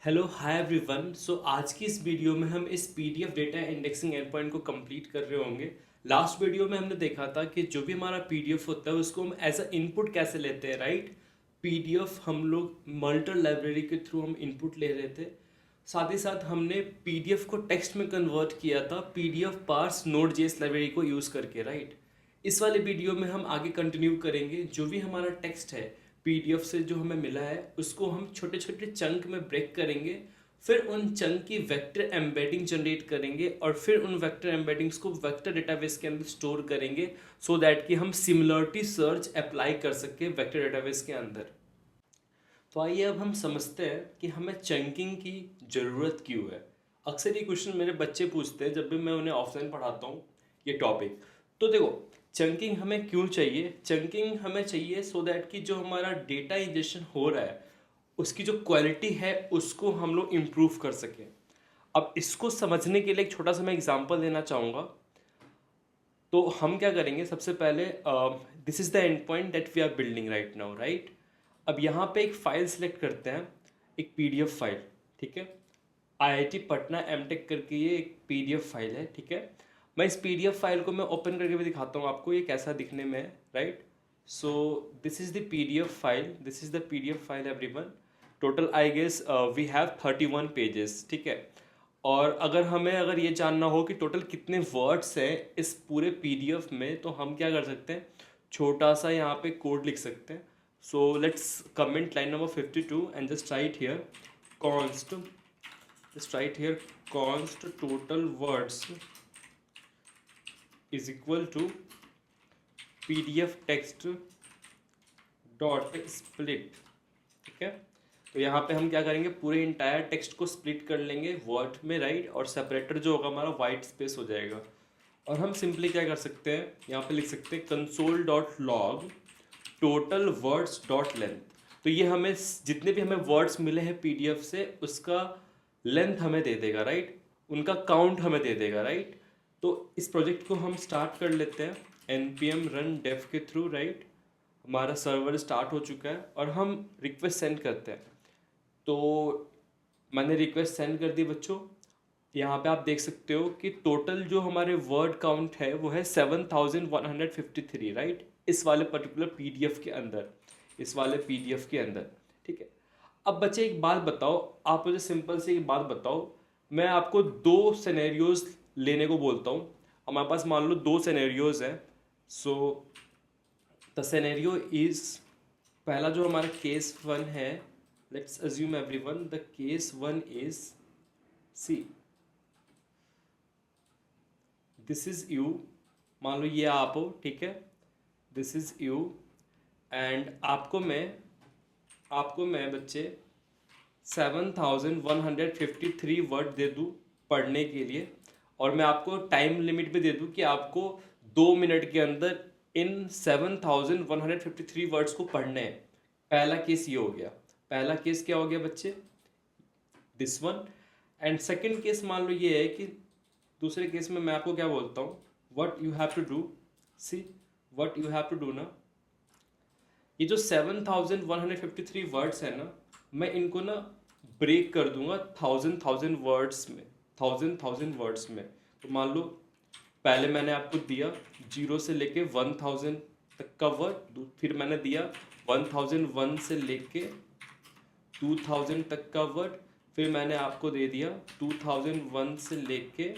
Hello hi everyone. सो आज की इस वीडियो में हम इस PDF data indexing and point को कंप्लीट कर रहे होंगे। लास्ट वीडियो में हमने देखा था कि जो भी हमारा पीडीएफ होता है उसको हम एज अ इनपुट कैसे लेते हैं, राइट। पीडीएफ हम लोग मल्टर लाइब्रेरी के थ्रू हम इनपुट ले रहे थे। साथ ही साथ हमने पीडीएफ को टेक्स्ट में कन्वर्ट किया था PDF parse Node JS library को यूज़ करके, राइट। इस वाले वीडियो में हम आगे कंटिन्यू करेंगे। जो भी हमारा टेक्स्ट है पीडीएफ से जो हमें मिला है उसको हम छोटे छोटे चंक में ब्रेक करेंगे। फिर उन चंक की वेक्टर एम्बेडिंग जनरेट करेंगे और फिर उन वेक्टर एम्बेडिंग्स को वेक्टर डेटाबेस के अंदर स्टोर करेंगे सो दैट कि हम सिमिलरिटी सर्च अप्लाई कर सके वेक्टर डेटाबेस के अंदर। तो आइए अब हम समझते हैं कि हमें चंकिंग की ज़रूरत क्यों है। अक्सर ये क्वेश्चन मेरे बच्चे पूछते हैं जब भी मैं उन्हें ऑफलाइन पढ़ाता हूँ ये टॉपिक। तो देखो, चंकिंग हमें क्यों चाहिए। चंकिंग हमें चाहिए सो दैट कि जो हमारा डेटा इंजेक्शन हो रहा है उसकी जो क्वालिटी है उसको हम लोग इम्प्रूव कर सकें। अब इसको समझने के लिए एक छोटा सा मैं एग्जांपल देना चाहूँगा। तो हम क्या करेंगे, सबसे पहले this is the endpoint that we are building right now, right. अब यहाँ पे एक फ़ाइल सेलेक्ट करते हैं, एक पीडीएफ फाइल, ठीक है। आईआईटी पटना एमटेक करके ये एक पीडीएफ फाइल है, ठीक है। मैं इस पीडीएफ फाइल को मैं ओपन करके भी दिखाता हूँ आपको ये कैसा दिखने में है, right. So this is the PDF file, this is the PDF file everyone. Total I guess we have 31 pages, ठीक है। और अगर ये जानना हो कि टोटल कितने वर्ड्स हैं इस पूरे पीडीएफ में, तो हम क्या कर सकते हैं, छोटा सा यहाँ पे कोड लिख सकते हैं। So let's comment line number 52 and just right here const just write here const total words is equal to pdf text dot split, ठीक है। तो यहाँ पे हम क्या करेंगे, पूरे इंटायर टेक्स्ट को स्प्लिट कर लेंगे वर्ड में, राइट। और सेपरेटर जो होगा हमारा वाइट स्पेस हो जाएगा। और हम सिंपली क्या कर सकते हैं, यहाँ पे लिख सकते हैं console dot log total words dot length. तो ये हमें जितने भी हमें वर्ड्स मिले हैं पीडीएफ से उसका लेंथ हमें दे देगा, राइट। उनका काउंट हमें दे देगा, राइट। तो इस प्रोजेक्ट को हम स्टार्ट कर लेते हैं npm run dev के थ्रू, राइट। हमारा सर्वर स्टार्ट हो चुका है और हम रिक्वेस्ट सेंड करते हैं। तो मैंने रिक्वेस्ट सेंड कर दी बच्चों। यहाँ पे आप देख सकते हो कि टोटल जो हमारे वर्ड काउंट है वो है 7153, राइट। इस वाले पर्टिकुलर पीडीएफ के अंदर, इस वाले पीडीएफ के अंदर, ठीक है। अब बच्चे एक बात बताओ, आप मुझे सिंपल से एक बात बताओ। मैं आपको दो सिनेरियोज लेने को बोलता हूँ। हमारे पास मान लो दो सिनेरियोज हैं। सो द सिनेरियो इज, पहला जो हमारा केस वन है, let's assume everyone the case one is see, this is you, मान लो ये आप हो, ठीक है। दिस इज यू एंड आपको मैं बच्चे 7153 वर्ड दे दूँ पढ़ने के लिए। और मैं आपको टाइम लिमिट भी दे दूँ कि आपको 2 मिनट के अंदर इन 7153 वर्ड्स को पढ़ने हैं। पहला केस ये हो गया। पहला केस क्या हो गया बच्चे, this one. And second case मान लो ये है कि दूसरे केस में मैं आपको क्या बोलता हूँ, what you have to do, see what you have to do ना, ये जो 7153 वर्ड्स है ना, मैं इनको ना ब्रेक कर दूंगा थाउजेंड वर्ड्स में, थाउजेंड वर्ड्स में। तो मान लो पहले मैंने आपको दिया 0 से लेके 1000 तक का वर्ड, फिर मैंने दिया 1001 से लेके 2000 तक का वर्ड, फिर मैंने आपको दे दिया 2001 से लेके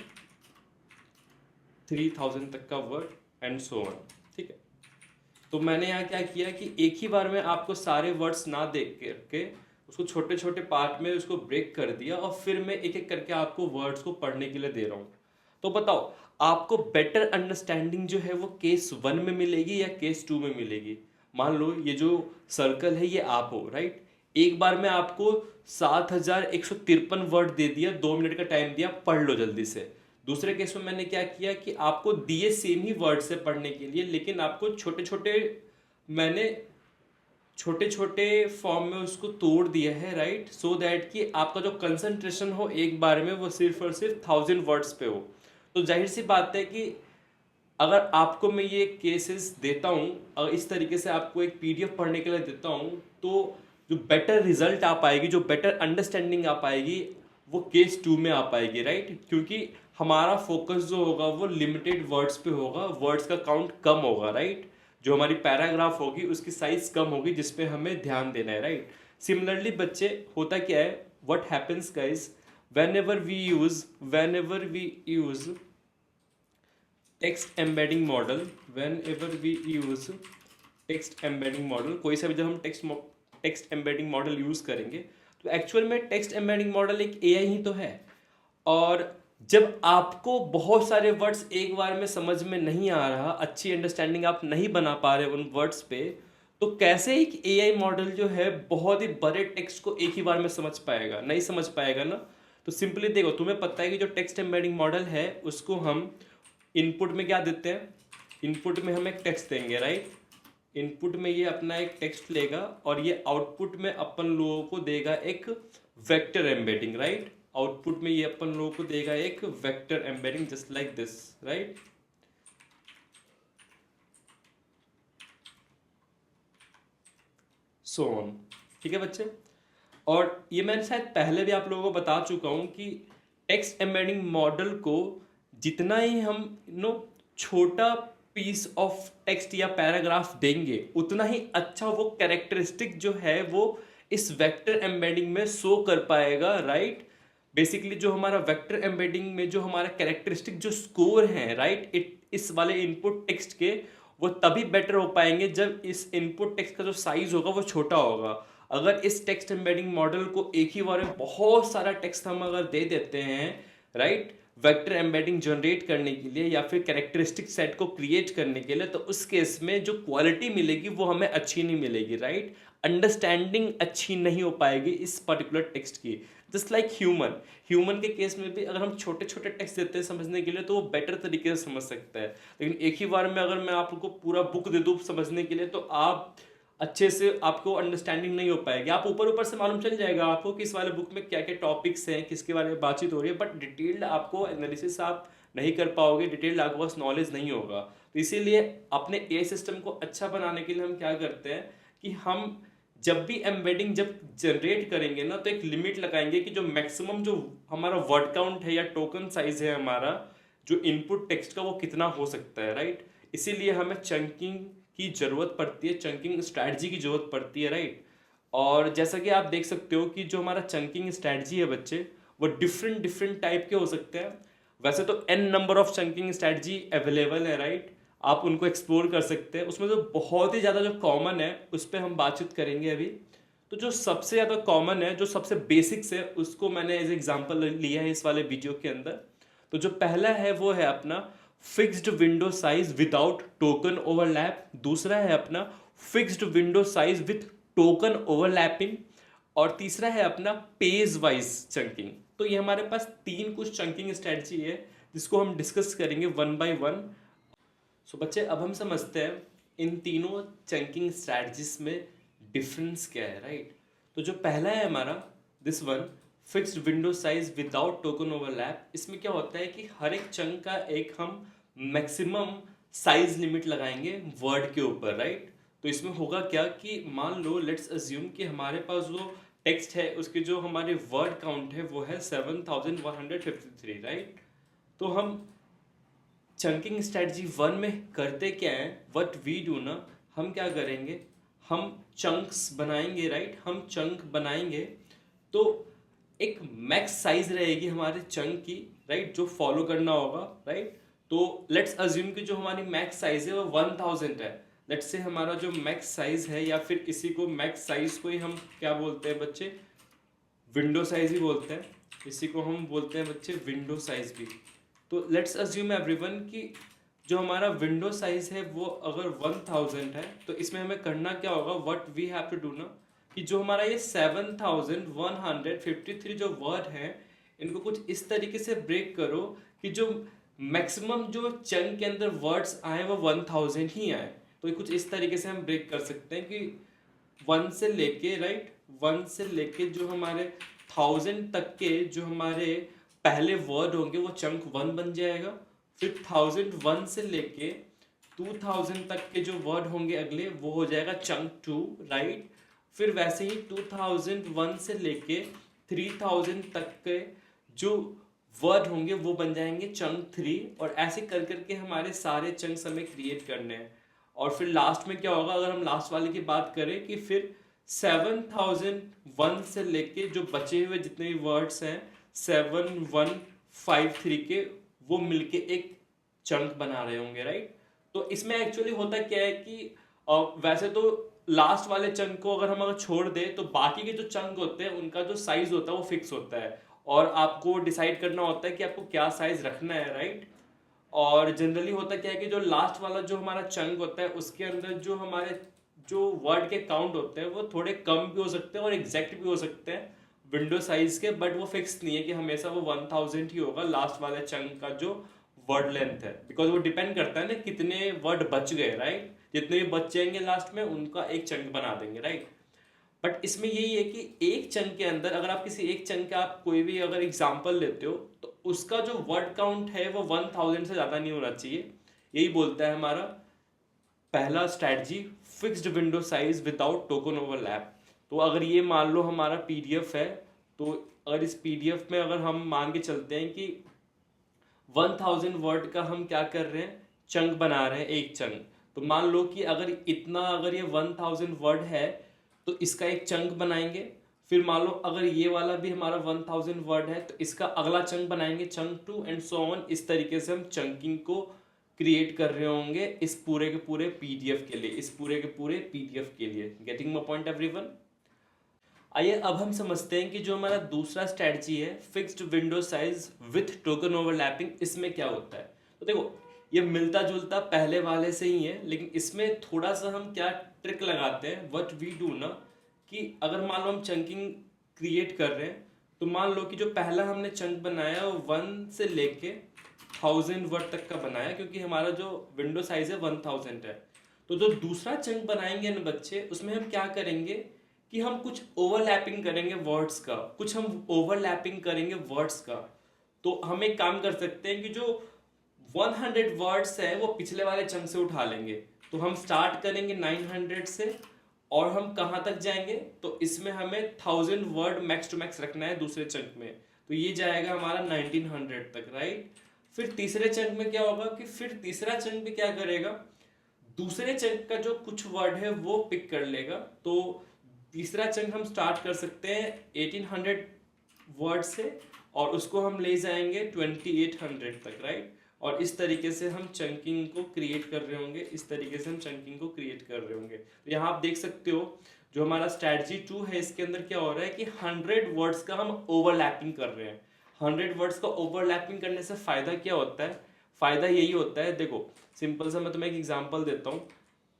3000 तक का वर्ड एंड सो ऑन, ठीक है। तो मैंने यहाँ क्या किया कि एक ही बार में आपको सारे वर्ड्स ना देख करके उसको छोटे छोटे पार्ट में उसको ब्रेक कर दिया और फिर मैं एक एक करके आपको वर्ड्स को पढ़ने के लिए दे रहा हूँ। तो बताओ आपको बेटर अंडरस्टैंडिंग जो है वो केस वन में मिलेगी या केस टू में मिलेगी। मान लो ये जो सर्कल है ये आप हो, राइट। एक बार में आपको 7153 वर्ड दे दिया, 2 मिनट का टाइम दिया, पढ़ लो जल्दी से। दूसरे केस में मैंने क्या किया कि आपको दिए सेम ही वर्ड से पढ़ने के लिए, लेकिन आपको मैंने छोटे छोटे फॉर्म में उसको तोड़ दिया है, राइट। सो दैट कि आपका जो कंसंट्रेशन हो एक बार में वो सिर्फ और सिर्फ 1000 वर्ड्स पे हो। तो जाहिर सी बात है कि अगर आपको मैं ये केसेस देता हूँ, अगर इस तरीके से आपको एक पीडीएफ पढ़ने के लिए देता हूँ, तो जो बेटर रिजल्ट आ पाएगी, जो बेटर अंडरस्टैंडिंग आ पाएगी, वो केस 2 में आ पाएगी, राइट। क्योंकि हमारा फोकस जो होगा वो लिमिटेड वर्ड्स पे होगा, वर्ड्स का काउंट कम होगा, राइट। जो हमारी पैराग्राफ होगी उसकी साइज कम होगी, जिसपे हमें ध्यान देना है, राइट। सिमिलरली बच्चे, होता क्या है, what happens guys, whenever we use text embedding model, whenever we use text embedding model, कोई सा भी जब हम टेक्स्ट एम्बेडिंग मॉडल यूज करेंगे, तो एक्चुअल में टेक्स्ट एम्बेडिंग मॉडल एक एआई ही तो है। और जब आपको बहुत सारे वर्ड्स एक बार में समझ में नहीं आ रहा, अच्छी अंडरस्टैंडिंग आप नहीं बना पा रहे उन वर्ड्स पे, तो कैसे एक एआई मॉडल जो है बहुत ही बड़े टेक्स्ट को एक ही बार में समझ पाएगा? नहीं समझ पाएगा ना। तो सिंपली देखो, तुम्हें पता है कि जो टेक्स्ट एम्बेडिंग मॉडल है उसको हम इनपुट में क्या देते हैं, इनपुट में हम एक टेक्स्ट देंगे, राइट। इनपुट में ये अपना एक टेक्स्ट लेगा और ये आउटपुट में अपन लोगों को देगा एक वेक्टर एम्बेडिंग, राइट। आउटपुट में ये अपन लोगों को देगा एक vector embedding just like this, right. So on, ठीक है बच्चे। और ये मैंने शायद पहले भी आप लोगों को बता चुका हूं कि टेक्स्ट एम्बेडिंग मॉडल को जितना ही हम छोटा पीस ऑफ टेक्स्ट या पैराग्राफ देंगे, उतना ही अच्छा वो कैरेक्टरिस्टिक जो है वो इस वेक्टर एम्बेडिंग में शो कर पाएगा, राइट। बेसिकली जो हमारा वेक्टर एम्बेडिंग में जो हमारा कैरेक्टरिस्टिक जो स्कोर है, राइट, इस वाले इनपुट टेक्स्ट के, वो तभी बेटर हो पाएंगे जब इस इनपुट टेक्स्ट का जो साइज होगा वो छोटा होगा। अगर इस टेक्स्ट एम्बेडिंग मॉडल को एक ही बार में बहुत सारा टेक्स्ट हम अगर दे देते हैं, राइट, वेक्टर एम्बेडिंग जनरेट करने के लिए या फिर कैरेक्टरिस्टिक सेट को क्रिएट करने के लिए, तो उस केस में जो क्वालिटी मिलेगी वो हमें अच्छी नहीं मिलेगी, राइट। अंडरस्टैंडिंग अच्छी नहीं हो पाएगी इस पर्टिकुलर टेक्स्ट की। जस्ट लाइक ह्यूमन के केस में भी अगर हम छोटे छोटे टेक्स्ट देते हैं समझने के लिए, तो वो बेटर तरीके से समझ सकता है। लेकिन एक ही बार में अगर मैं आपको पूरा बुक दे दूँ समझने के लिए, तो आप अच्छे से, आपको अंडरस्टैंडिंग नहीं हो पाएगी। आप ऊपर ऊपर से मालूम चल जाएगा आपको कि इस वाले बुक में क्या क्या टॉपिक्स हैं, किसके बारे में बातचीत हो रही है, बट डिटेल्ड आपको एनालिसिस आप नहीं कर पाओगे, डिटेल्ड आपके पास नॉलेज नहीं होगा। तो इसीलिए अपने ए सिस्टम को अच्छा बनाने के लिए हम क्या करते हैं कि हम जब भी एम्बेडिंग जब जनरेट करेंगे ना, तो एक लिमिट लगाएंगे कि जो मैक्सिमम जो हमारा वर्ड काउंट है या टोकन साइज है हमारा जो इनपुट टेक्स्ट का, वो कितना हो सकता है, राइट। इसीलिए हमें चंकिंग की जरूरत पड़ती है, चंकिंग स्ट्रैटेजी की जरूरत पड़ती है, राइट। और जैसा कि आप देख सकते हो कि जो हमारा चंकिंग स्ट्रैटेजी है बच्चे, वो डिफरेंट टाइप के हो सकते हैं। वैसे तो n number of chunking strategy available है, राइट। आप उनको एक्सप्लोर कर सकते हैं। उसमें तो बहुत ही ज़्यादा जो कॉमन है उस पर हम बातचीत करेंगे अभी। तो जो सबसे ज़्यादा कॉमन है, जो सबसे बेसिक्स है, उसको मैंने एज एग्जाम्पल लिया है इस वाले वीडियो के अंदर। तो जो पहला है वो है अपना fixed window size without token overlap. दूसरा है अपना fixed window size with token overlapping. और तीसरा है अपना पेज वाइज चंकिंग। तो ये हमारे पास तीन कुछ चंकिंग स्ट्रेटजी है जिसको हम डिस्कस करेंगे वन बाय वन। सो बच्चे, अब हम समझते हैं इन तीनों चंकिंग स्ट्रैटेजीज में डिफरेंस क्या है, राइट। तो जो पहला है हमारा this one, fixed window size without token overlap, इसमें क्या होता है कि हर एक चंक का एक हम मैक्सिमम साइज लिमिट लगाएंगे वर्ड के ऊपर, राइट। तो इसमें होगा क्या कि मान लो, लेट्स अज्यूम कि हमारे पास जो टेक्स्ट है उसके जो हमारे वर्ड काउंट है वो है 7153, राइट। तो हम चंकिंग स्ट्रेटजी वन में करते क्या है, व्हाट वी डू ना, हम क्या करेंगे, हम चंक्स बनाएंगे, राइट। हम चंक बनाएंगे तो एक मैक्स साइज रहेगी हमारे चंक की, राइट, जो फॉलो करना होगा, राइट। तो लेट्स अज्यूम कि जो हमारी मैक्स साइज है वो 1000 है। लेट्स से हमारा जो मैक्स साइज है, या फिर इसी को मैक्स साइज को ही हम क्या बोलते हैं बच्चे, विंडो साइज ही बोलते हैं। इसी को हम बोलते हैं बच्चे विंडो साइज भी। तो लेट्स अज्यूम एवरीवन कि जो हमारा विंडो साइज है वो अगर 1000 है, तो इसमें हमें करना क्या होगा, what we have to do ना, कि जो हमारा ये 7153 जो वर्ड है, इनको कुछ इस तरीके से ब्रेक करो कि जो मैक्सिमम जो चंक के अंदर वर्ड्स आए वो 1000 ही आए। तो कुछ इस तरीके से हम ब्रेक कर सकते हैं कि 1 से लेके, राइट, 1 से लेके जो हमारे 1000 तक के जो हमारे पहले वर्ड होंगे वो चंक 1 बन जाएगा। फिर 1001 से लेके 2000 तक के जो वर्ड होंगे अगले, वो हो जाएगा चंक 2, राइट। फिर वैसे ही 2001 से लेके 3000 तक के जो वर्ड होंगे वो बन जाएंगे चंक 3, और ऐसे कर करके हमारे सारे चंक्स हमें क्रिएट करने हैं। और फिर लास्ट में क्या होगा, अगर हम लास्ट वाले की बात करें कि फिर 7001 से लेके जो बचे हुए जितने भी वर्ड्स हैं 7153 के, वो मिलके एक चंक बना रहे होंगे, राइट। तो इसमें एक्चुअली होता क्या है कि वैसे तो लास्ट वाले चंक को अगर छोड़ दे तो बाकी के जो चंक होते हैं उनका जो साइज होता है वो फिक्स होता है, और आपको डिसाइड करना होता है कि आपको क्या साइज रखना है, राइट। और जनरली होता क्या है कि जो लास्ट वाला जो हमारा चंक होता है उसके अंदर जो हमारे जो वर्ड के काउंट होते हैं वो थोड़े कम भी हो सकते हैं और एग्जैक्ट भी हो सकते हैं विंडो साइज के, बट वो फिक्स नहीं है कि हमेशा वो 1000 ही होगा लास्ट वाले चंक का जो वर्ड लेंथ है, बिकॉज वो डिपेंड करता है ना कितने वर्ड बच गए, राइट। जितने भी बच जाएंगे लास्ट में उनका एक चंक बना देंगे, राइट। बट इसमें यही है कि एक चंक के अंदर अगर आप किसी एक चंक का आप कोई भी अगर एग्जाम्पल लेते हो तो उसका जो वर्ड काउंट है वो 1000 से ज़्यादा नहीं होना चाहिए। यही बोलता है हमारा पहला strategy, fixed window size without token overlap. तो अगर ये मान लो हमारा पीडीएफ है, तो अगर इस पीडीएफ में अगर हम मान के चलते हैं कि 1000 वर्ड का हम क्या कर रहे हैं, चंक बना रहे हैं, एक चंक। तो मान लो कि अगर ये 1000 वर्ड है तो इसका एक चंक बनाएंगे। फिर मान लो अगर ये वाला भी हमारा 1000 वर्ड है तो इसका अगला चंक बनाएंगे, चंक 2 एंड सो ऑन। इस तरीके से हम चंकिंग को क्रिएट कर रहे होंगे इस पूरे के पूरे पीडीएफ के लिए, गेटिंग माय पॉइंट एवरीवन। आइए अब हम समझते हैं कि जो हमारा दूसरा स्ट्रेटजी है, fixed window size with token overlapping, इसमें क्या होता है। तो देखो ये मिलता जुलता पहले वाले से ही है, लेकिन इसमें थोड़ा सा हम क्या ट्रिक लगाते हैं, व्हाट वी डू ना, कि अगर मान लो हम चंकिंग क्रिएट कर रहे हैं तो मान लो कि जो पहला हमने चंक बनाया वो 1 से लेके 1000 वर्ड तक का बनाया, क्योंकि हमारा जो विंडो साइज है 1000 है। तो जो दूसरा चंक बनाएंगे ना बच्चे, उसमें हम क्या करेंगे कि हम कुछ ओवरलैपिंग करेंगे वर्ड्स का। तो हम एक काम कर सकते हैं कि जो 100 वर्ड्स है वो पिछले वाले चंक से उठा लेंगे। तो हम स्टार्ट करेंगे 900 से और हम कहाँ तक जाएंगे, तो इसमें हमें 1000 वर्ड मैक्स टू मैक्स रखना है दूसरे चंक में, तो ये जाएगा हमारा 1900 तक, राइट। फिर तीसरे चंक में क्या होगा कि फिर तीसरा चंक भी क्या करेगा, दूसरे चंक का जो कुछ वर्ड है वो पिक कर लेगा। तो तीसरा चंक हम स्टार्ट कर सकते हैं 1800 वर्ड से और उसको हम ले जाएंगे 2800 तक, राइट। और इस तरीके से हम चंकिंग को क्रिएट कर रहे होंगे। तो यहाँ आप देख सकते हो जो हमारा स्ट्रैटेजी 2 है, इसके अंदर क्या हो रहा है कि 100 वर्ड्स का हम ओवरलैपिंग कर रहे हैं। 100 वर्ड्स का ओवरलैपिंग करने से फायदा क्या होता है, फायदा यही होता है, देखो सिंपल सा मैं तुम्हें एक एग्जांपल देता हूँ।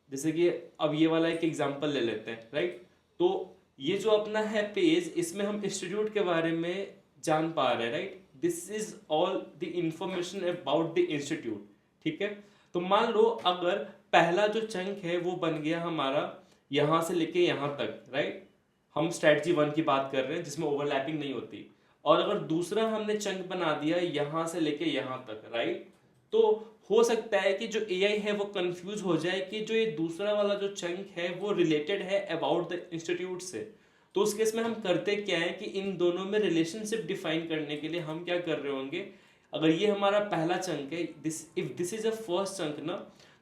जैसे कि अब ये वाला एक एग्जांपल ले लेते हैं, राइट। तो ये जो अपना है पेज, इसमें हम इंस्टीट्यूट के बारे में जान पा रहे हैं, right. This is all the information about the institute, ठीक है। तो मान लो अगर पहला जो चंक है वो बन गया हमारा यहाँ से लेके यहाँ तक, राइट। हम स्ट्रैटेजी 1 की बात कर रहे हैं जिसमें ओवरलैपिंग नहीं होती। और अगर दूसरा हमने चंक बना दिया यहाँ से लेके यहाँ तक, राइट, तो हो सकता है कि जो एआई है वो कंफ्यूज हो जाए कि जो ये दूसरा वाला जो चंक है वो रिलेटेड है अबाउट द इंस्टीट्यूट से। तो उस केस में हम करते क्या है कि इन दोनों में रिलेशनशिप डिफाइन करने के लिए हम क्या कर रहे होंगे, अगर ये हमारा पहला चंक है, if this is a first chunk ना,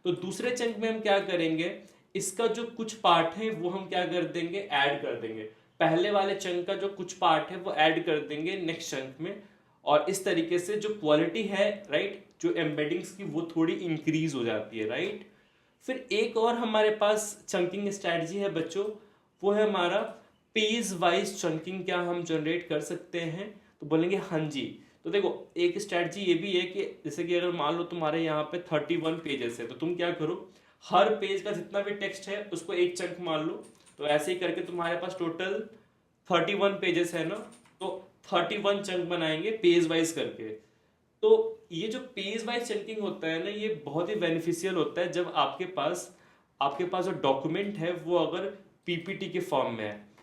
तो दूसरे चंक में हम क्या करेंगे, इसका जो कुछ पार्ट है वो हम क्या कर देंगे, ऐड कर देंगे। पहले वाले चंक का जो कुछ पार्ट है वो ऐड कर देंगे नेक्स्ट चंक में, और इस तरीके से जो क्वालिटी है, राइट, जो एम्बेडिंग्स की वो थोड़ी इंक्रीज हो जाती है, राइट। फिर एक और हमारे पास चंकिंग स्ट्रैटेजी है बच्चों, वो है हमारा पेज वाइज चंकिंग। क्या हम जनरेट कर सकते हैं, तो बोलेंगे हाँ जी। तो देखो एक स्ट्रैटेजी ये भी है कि जैसे कि अगर मान लो तुम्हारे यहाँ पे 31 पेजेस है, तो तुम क्या करो, हर पेज का जितना भी टेक्स्ट है उसको एक चंक मान लो। तो ऐसे ही करके तुम्हारे पास टोटल 31 पेजेस है ना, तो 31 चंक बनाएंगे पेज वाइज करके। तो ये जो पेज वाइज चंकिंग होता है ना, ये बहुत ही बेनिफिशियल होता है जब आपके पास जो डॉक्यूमेंट है वो अगर पीपीटी के फॉर्म में है।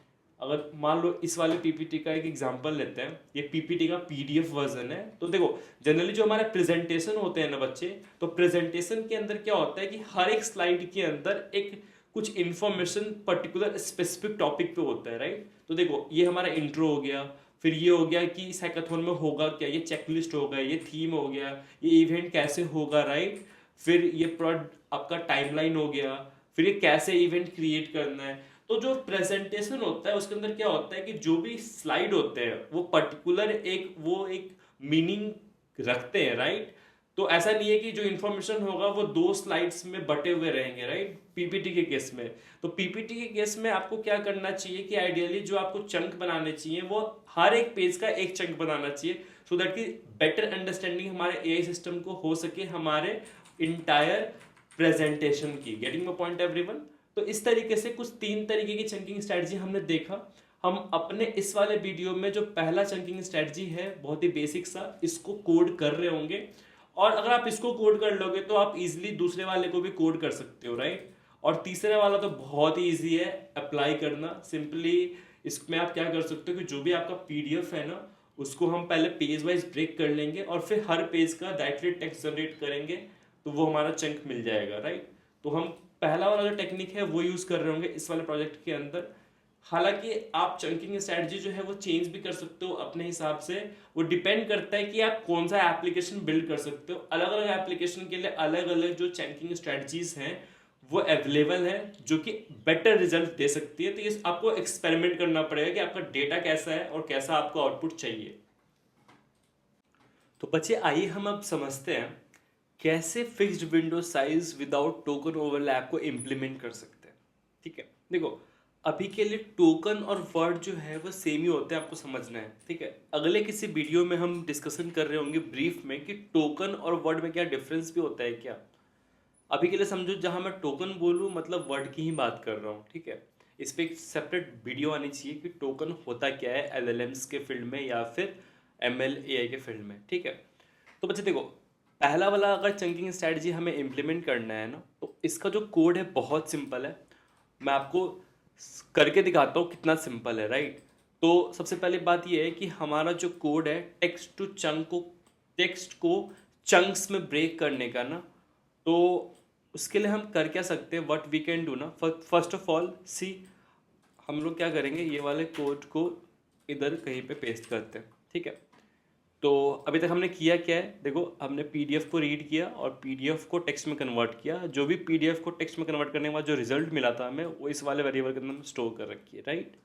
अगर मान लो इस वाले पीपीटी का एक एग्जांपल लेते हैं, ये पीपीटी का पीडीएफ वर्जन है। तो देखो जनरली जो हमारे प्रेजेंटेशन होते हैं ना बच्चे, तो प्रेजेंटेशन के अंदर क्या होता है कि हर एक स्लाइड के अंदर एक कुछ इन्फॉर्मेशन पर्टिकुलर स्पेसिफिक टॉपिक पे होता है, राइट। तो देखो ये हमारा इंट्रो हो गया, फिर ये हो गया कि इस हैकाथॉन में होगा क्या, ये चेकलिस्ट हो गया, ये थीम हो गया, ये इवेंट कैसे होगा, राइट। फिर ये प्रोडक्ट आपका टाइमलाइन हो गया, फिर ये कैसे इवेंट क्रिएट करना है। तो जो प्रेजेंटेशन होता है उसके अंदर क्या होता है कि जो भी स्लाइड होते हैं वो पर्टिकुलर एक मीनिंग रखते हैं, राइट। तो ऐसा नहीं है कि जो इन्फॉर्मेशन होगा वो 2 स्लाइड्स में बटे हुए रहेंगे, राइट, पीपीटी के केस में। तो पीपीटी के केस में आपको क्या करना चाहिए कि आइडियली जो आपको चंक बनाने चाहिए वो हर एक पेज का एक चंक बनाना चाहिए, सो दैट कि बेटर अंडरस्टैंडिंग हमारे एआई सिस्टम को हो सके हमारे इंटायर प्रेजेंटेशन की। Getting my point everyone. तो इस तरीके से कुछ 3 तरीके की चंकिंग स्ट्रेटजी हमने देखा। हम अपने इस वाले वीडियो में जो पहला चंकिंग स्ट्रेटजी है बहुत ही बेसिक सा, इसको कोड कर रहे होंगे, और अगर आप इसको कोड कर लोगे तो आप इजिली दूसरे वाले को भी कोड कर सकते हो, राइट। और तीसरे वाला तो बहुत ही ईजी है अप्लाई करना। सिंपली इसमें आप क्या कर सकते हो कि जो भी आपका पीडीएफ है ना, उसको हम पहले पेज वाइज ब्रेक कर लेंगे और फिर हर पेज का डायरेक्टली टेक्स्ट जनरेट करेंगे, तो वो हमारा चंक मिल जाएगा, राइट। तो हम पहला वाला जो टेक्निक है वो यूज कर रहे होंगे इस वाले प्रोजेक्ट के अंदर। हालांकि आप चंकिंग स्ट्रेटजी जो है वो चेंज भी कर सकते हो अपने हिसाब से। वो डिपेंड करता है कि आप कौन सा एप्लीकेशन बिल्ड कर सकते हो। अलग अलग एप्लीकेशन के लिए अलग अलग जो चंकिंग स्ट्रेटजीज हैं वो अवेलेबल है, जो कि बेटर रिजल्ट दे सकती है। तो ये आपको एक्सपेरिमेंट करना पड़ेगा कि आपका डेटा कैसा है और कैसा आपको आउटपुट चाहिए। तो बच्चे आइए हम अब समझते हैं कैसे fixed window size without token overlap को इम्प्लीमेंट कर सकते हैं। ठीक है, देखो अभी के लिए टोकन और वर्ड जो है वो सेम ही होते हैं, आपको समझना है। ठीक है, अगले किसी वीडियो में हम डिस्कशन कर रहे होंगे ब्रीफ में कि टोकन और वर्ड में क्या डिफरेंस भी होता है क्या। अभी के लिए समझो जहां मैं टोकन बोलूँ मतलब वर्ड की ही बात कर रहा हूँ। ठीक है, इस पर एक सेपरेट वीडियो आनी चाहिए कि टोकन होता क्या है एलएलएम्स के फील्ड में या फिर एमएल एआई के फील्ड में। ठीक है, तो बच्चे देखो पहला वाला अगर चंकिंग स्ट्रैटेजी हमें इम्प्लीमेंट करना है ना, तो इसका जो कोड है बहुत सिंपल है। मैं आपको करके दिखाता हूँ कितना सिंपल है, राइट। तो सबसे पहले बात यह है कि हमारा जो कोड है टेक्स्ट को चंक्स में ब्रेक करने का ना, तो उसके लिए हम कर क्या सकते हैं, व्हाट वी कैन डू ना। फर्स्ट ऑफ ऑल सी, हम लोग क्या करेंगे, ये वाले कोड को इधर कहीं पे पेस्ट करते हैं। ठीक है, तो अभी तक हमने किया क्या है, देखो हमने पीडीएफ को रीड किया और पीडीएफ को टेक्स्ट में कन्वर्ट किया। जो भी पीडीएफ को टेक्स्ट में कन्वर्ट करने के बाद जो रिजल्ट मिला था हमें, वो इस वाले वेरिएबल के अंदर स्टोर कर रखी है, राइट।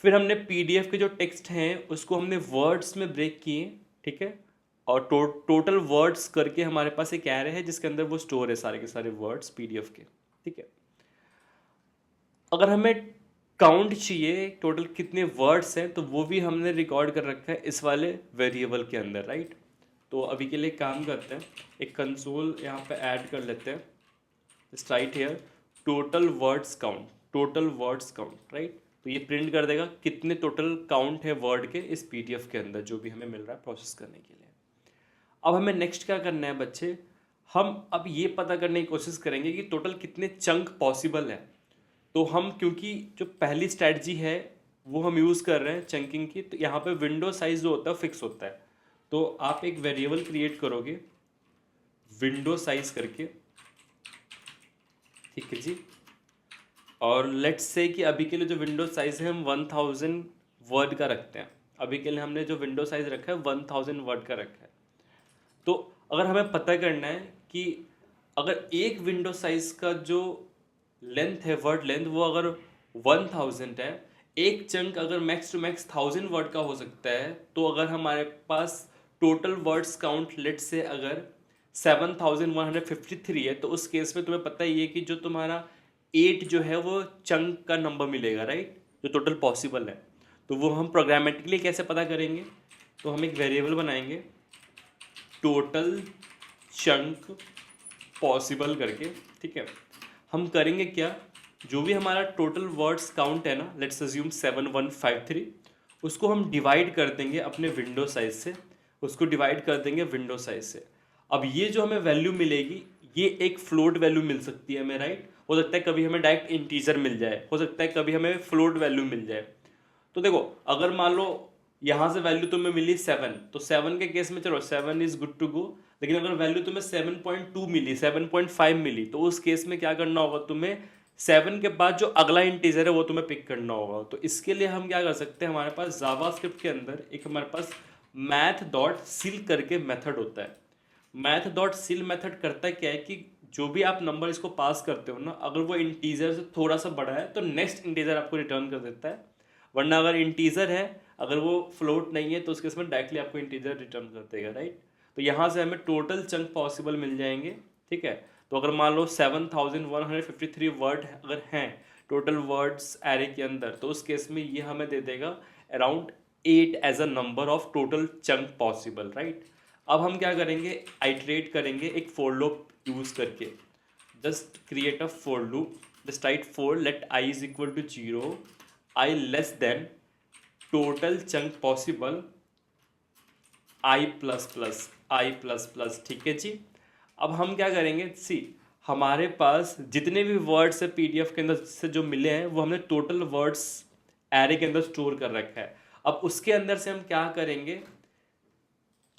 फिर हमने पीडीएफ के जो टेक्स्ट हैं उसको हमने वर्ड्स में ब्रेक किए। ठीक है, और टोटल वर्ड्स करके हमारे पास एक एरे है जिसके अंदर वो स्टोर है सारे के सारे वर्ड्स पीडीएफ के। ठीक है, अगर हमें काउंट चाहिए टोटल कितने वर्ड्स हैं, तो वो भी हमने रिकॉर्ड कर रखा है इस वाले वेरिएबल के अंदर, राइट। तो अभी के लिए काम करते हैं, एक कंसोल यहाँ पे ऐड कर लेते हैं, just right here total words count, right. तो ये प्रिंट कर देगा कितने टोटल काउंट है वर्ड के इस पीडीएफ के अंदर जो भी हमें मिल रहा है प्रोसेस करने के लिए। अब हमें नेक्स्ट क्या करना है बच्चे, हम अब ये पता करने की कोशिश करेंगे कि टोटल कितने चंक पॉसिबल है। तो हम क्योंकि जो पहली स्ट्रैटेजी है वो हम यूज़ कर रहे हैं चंकिंग की, तो यहाँ पे विंडो साइज जो होता है फिक्स होता है। तो आप एक वेरिएबल क्रिएट करोगे विंडो साइज करके, ठीक है जी। और लेट्स से कि अभी के लिए जो विंडो साइज है हम 1000 वर्ड का रखते हैं। अभी के लिए हमने जो विंडो साइज रखा है 1000 वर्ड का रखा है। तो अगर हमें पता करना है कि अगर एक विंडो साइज का जो लेंथ है वर्ड लेंथ वो अगर 1000 है, एक चंक अगर मैक्स टू मैक्स 1000 वर्ड का हो सकता है, तो अगर हमारे पास टोटल वर्ड्स काउंट लेट से अगर 7153 है, तो उस केस में तुम्हें पता ही है कि जो तुम्हारा 8 जो है वो चंक का नंबर मिलेगा, राइट, जो टोटल पॉसिबल है। तो वो हम प्रोग्रामेटिकली कैसे पता करेंगे, तो हम एक वेरिएबल बनाएंगे टोटल चंक पॉसिबल करके। ठीक है, हम करेंगे क्या, जो भी हमारा टोटल वर्ड्स काउंट है ना, लेट्स अज्यूम 7153, उसको हम डिवाइड कर देंगे अपने विंडो साइज से, उसको डिवाइड कर देंगे विंडो साइज से। अब ये जो हमें वैल्यू मिलेगी ये एक फ्लोट वैल्यू मिल सकती है हमें, राइट। हो सकता है कभी हमें डायरेक्ट इंटीजर मिल जाए, हो सकता है कभी हमें फ्लोट वैल्यू मिल जाए। तो देखो अगर मान लो यहाँ से वैल्यू तुम्हें मिली 7, तो 7 के केस में चलो 7 इज गुड टू गो। लेकिन अगर वैल्यू तुम्हें 7.2 मिली, 7.5 मिली, तो उस केस में क्या करना होगा तुम्हें, 7 के बाद जो अगला इंटीजर है वो तुम्हें पिक करना होगा। तो इसके लिए हम क्या कर सकते हैं, हमारे पास जावास्क्रिप्ट के अंदर एक हमारे पास मैथ डॉट सिल करके मेथड होता है। मैथ डॉट सिल मेथड करता है क्या है कि जो भी आप नंबर इसको पास करते हो ना, अगर वो इंटीजर से थोड़ा सा बड़ा है तो नेक्स्ट इंटीजर आपको रिटर्न कर देता है, वरना अगर इंटीजर है, अगर वो फ्लोट नहीं है तो उसके इसमें डायरेक्टली आपको इंटीजर रिटर्न कर देगा, राइट। तो यहाँ से हमें टोटल चंक पॉसिबल मिल जाएंगे, ठीक है। तो अगर मान लो 7153 वर्ड अगर हैं टोटल वर्ड्स एरे के अंदर, तो उस केस में ये हमें दे देगा around 8 as a number of total chunk possible, right. अब हम क्या करेंगे, आइटरेट करेंगे एक फॉर लूप यूज करके। Just create a for loop, just write for let i is equal to 0, i less than total chunk possible i plus plus, ठीक है जी। अब हम क्या करेंगे, सी हमारे पास जितने भी वर्ड्स है पीडीएफ के अंदर से जो मिले हैं वो हमने टोटल वर्ड्स एरे के अंदर स्टोर कर रखा है। अब उसके अंदर से हम क्या करेंगे,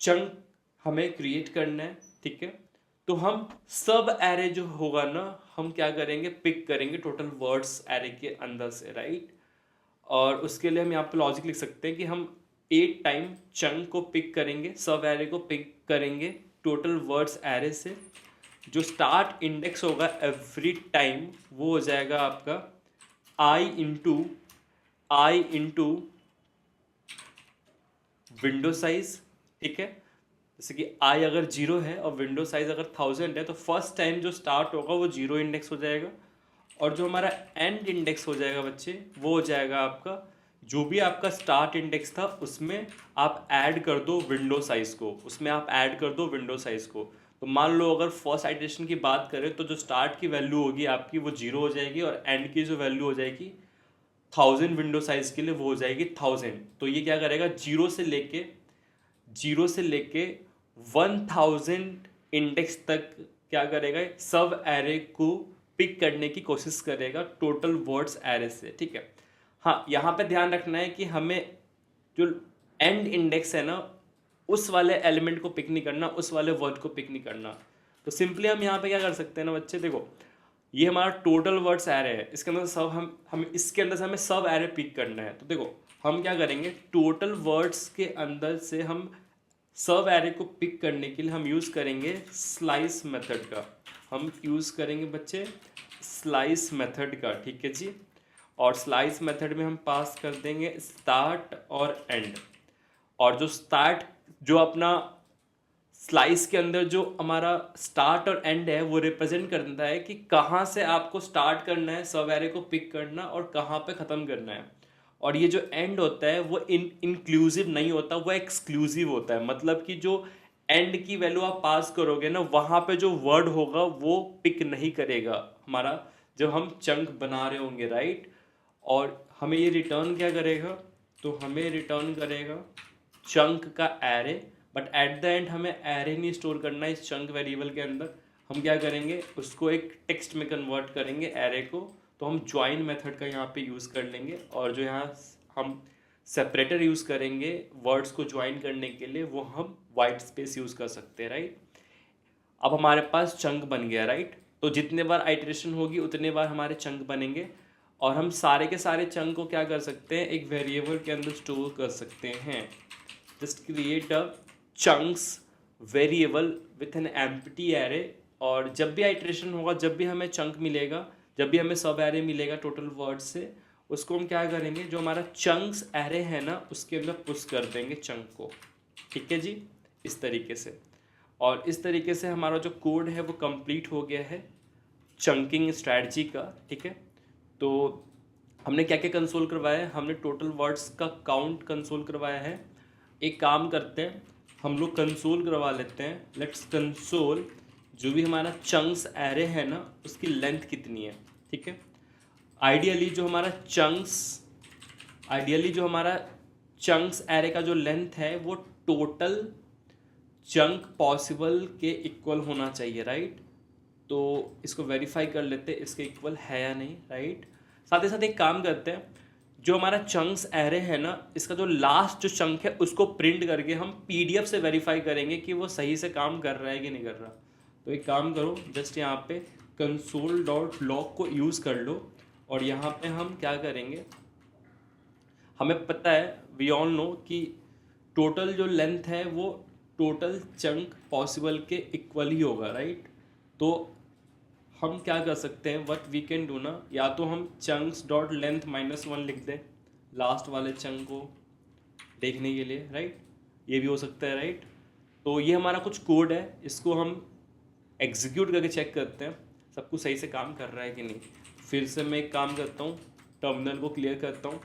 चंक हमें क्रिएट करना है, ठीक है। तो हम सब एरे जो होगा ना, हम क्या करेंगे, पिक करेंगे टोटल वर्ड्स एरे के अंदर से, राइट। और उसके लिए हम यहाँ पे लॉजिक लिख सकते हैं कि हम 8 टाइम चंक को पिक करेंगे, सब एरे को पिक करेंगे टोटल वर्ड्स एरे से। जो स्टार्ट इंडेक्स होगा एवरी टाइम वो हो जाएगा आपका आई इंटू विंडो साइज, ठीक है। जैसे कि आई अगर 0 है और विंडो साइज अगर 1000 है, तो फर्स्ट टाइम जो स्टार्ट होगा वो 0 इंडेक्स हो जाएगा, और जो हमारा एंड इंडेक्स हो जाएगा बच्चे, वो हो जाएगा आपका जो भी आपका स्टार्ट इंडेक्स था उसमें आप ऐड कर दो विंडो साइज को, उसमें आप ऐड कर दो विंडो साइज को। तो मान लो अगर फर्स्ट आइटरेशन की बात करें तो जो स्टार्ट की वैल्यू होगी आपकी वो 0 हो जाएगी, और एंड की जो वैल्यू हो जाएगी 1000 विंडो साइज के लिए वो हो जाएगी 1000। तो ये क्या करेगा, जीरो से लेके 1000 इंडेक्स तक क्या करेगा, सब एरे को पिक करने की कोशिश करेगा टोटल वर्ड्स एरे से, ठीक है। हाँ, यहाँ पे ध्यान रखना है कि हमें जो एंड इंडेक्स है ना, उस वाले एलिमेंट को पिक नहीं करना, उस वाले वर्ड को पिक नहीं करना। तो सिंपली हम यहाँ पे क्या कर सकते हैं ना बच्चे, देखो ये हमारा टोटल वर्ड्स एरे है, इसके अंदर सब हम इसके अंदर से हमें सब एरे पिक करना है। तो देखो हम क्या करेंगे, टोटल वर्ड्स के अंदर से हम सब एरे को पिक करने के लिए हम यूज़ करेंगे स्लाइस मेथड का, हम यूज़ करेंगे बच्चे स्लाइस मेथड का, ठीक है जी। और स्लाइस मेथड में हम पास कर देंगे स्टार्ट और एंड, और जो अपना स्लाइस के अंदर जो हमारा स्टार्ट और एंड है वो रिप्रेजेंट करता है कि कहाँ से आपको स्टार्ट करना है सब एरे को पिक करना और कहाँ पे ख़त्म करना है। और ये जो एंड होता है वो इंक्लूसिव नहीं होता, वो एक्सक्लूसिव होता है। मतलब कि जो एंड की वैल्यू आप पास करोगे ना, वहाँ पे जो वर्ड होगा वो पिक नहीं करेगा हमारा जब हम चंक बना रहे होंगे, राइट। और हमें ये रिटर्न क्या करेगा, तो हमें रिटर्न करेगा चंक का array, but at the end हमें एरे नहीं स्टोर करना है इस चंक वेरिएबल के अंदर। हम क्या करेंगे, उसको एक टेक्स्ट में कन्वर्ट करेंगे एरे को। तो हम ज्वाइन मेथड का यहाँ पे यूज़ कर लेंगे, और जो यहाँ हम सेपरेटर यूज़ करेंगे वर्ड्स को ज्वाइन करने के लिए, वो हम वाइट स्पेस यूज़ कर सकते हैं, राइट। अब हमारे पास चंक बन गया, राइट। तो जितने बार आइटरेशन होगी उतने बार हमारे चंक बनेंगे, और हम सारे के सारे चंक को क्या कर सकते हैं, एक वेरिएबल के अंदर स्टोर कर सकते हैं। Just create a chunks variable with an empty array, और जब भी आइटरेशन होगा, जब भी हमें चंक मिलेगा, जब भी हमें सब एरे मिलेगा टोटल वर्ड से, उसको हम क्या करेंगे, जो हमारा चंक्स एरे है ना उसके अंदर पुश कर देंगे चंक को, ठीक है जी, इस तरीके से। और इस तरीके से हमारा जो कोड है वो कंप्लीट हो गया है चंकिंग स्ट्रैटेजी का, ठीक है। तो हमने क्या क्या कंसोल करवाया है, हमने टोटल वर्ड्स का काउंट कंसोल करवाया है। एक काम करते हैं, हम लोग कंसोल करवा लेते हैं, लेट्स कंसोल जो भी हमारा चंक्स एरे है ना उसकी लेंथ कितनी है, ठीक है। आइडियली जो हमारा चंक्स एरे का जो लेंथ है वो टोटल चंक पॉसिबल के इक्वल होना चाहिए, राइट। तो इसको वेरीफाई कर लेते हैं इसके इक्वल है या नहीं, राइट। साथ ही साथ एक काम करते हैं, जो हमारा चंक्स एरे है ना, इसका जो लास्ट जो चंक है उसको प्रिंट करके हम पीडीएफ से वेरीफाई करेंगे कि वो सही से काम कर रहा है कि नहीं कर रहा। तो एक काम करो, जस्ट यहाँ पे कंसोल डॉट लॉग को यूज़ कर लो और यहाँ पे हम क्या करेंगे, हमें पता है, वी ऑल नो कि टोटल जो लेंथ है वो टोटल चंक पॉसिबल के इक्वल ही होगा, राइट। तो हम क्या कर सकते हैं, व्हाट वी कैन डू ना, या तो हम चंक्स डॉट लेंथ -1 लिख दें लास्ट वाले चंक को देखने के लिए, राइट। ये भी हो सकता है, राइट। तो ये हमारा कुछ कोड है, इसको हम एग्जीक्यूट करके चेक करते हैं सब कुछ सही से काम कर रहा है कि नहीं। फिर से मैं एक काम करता हूँ, टर्मिनल को क्लियर करता हूँ,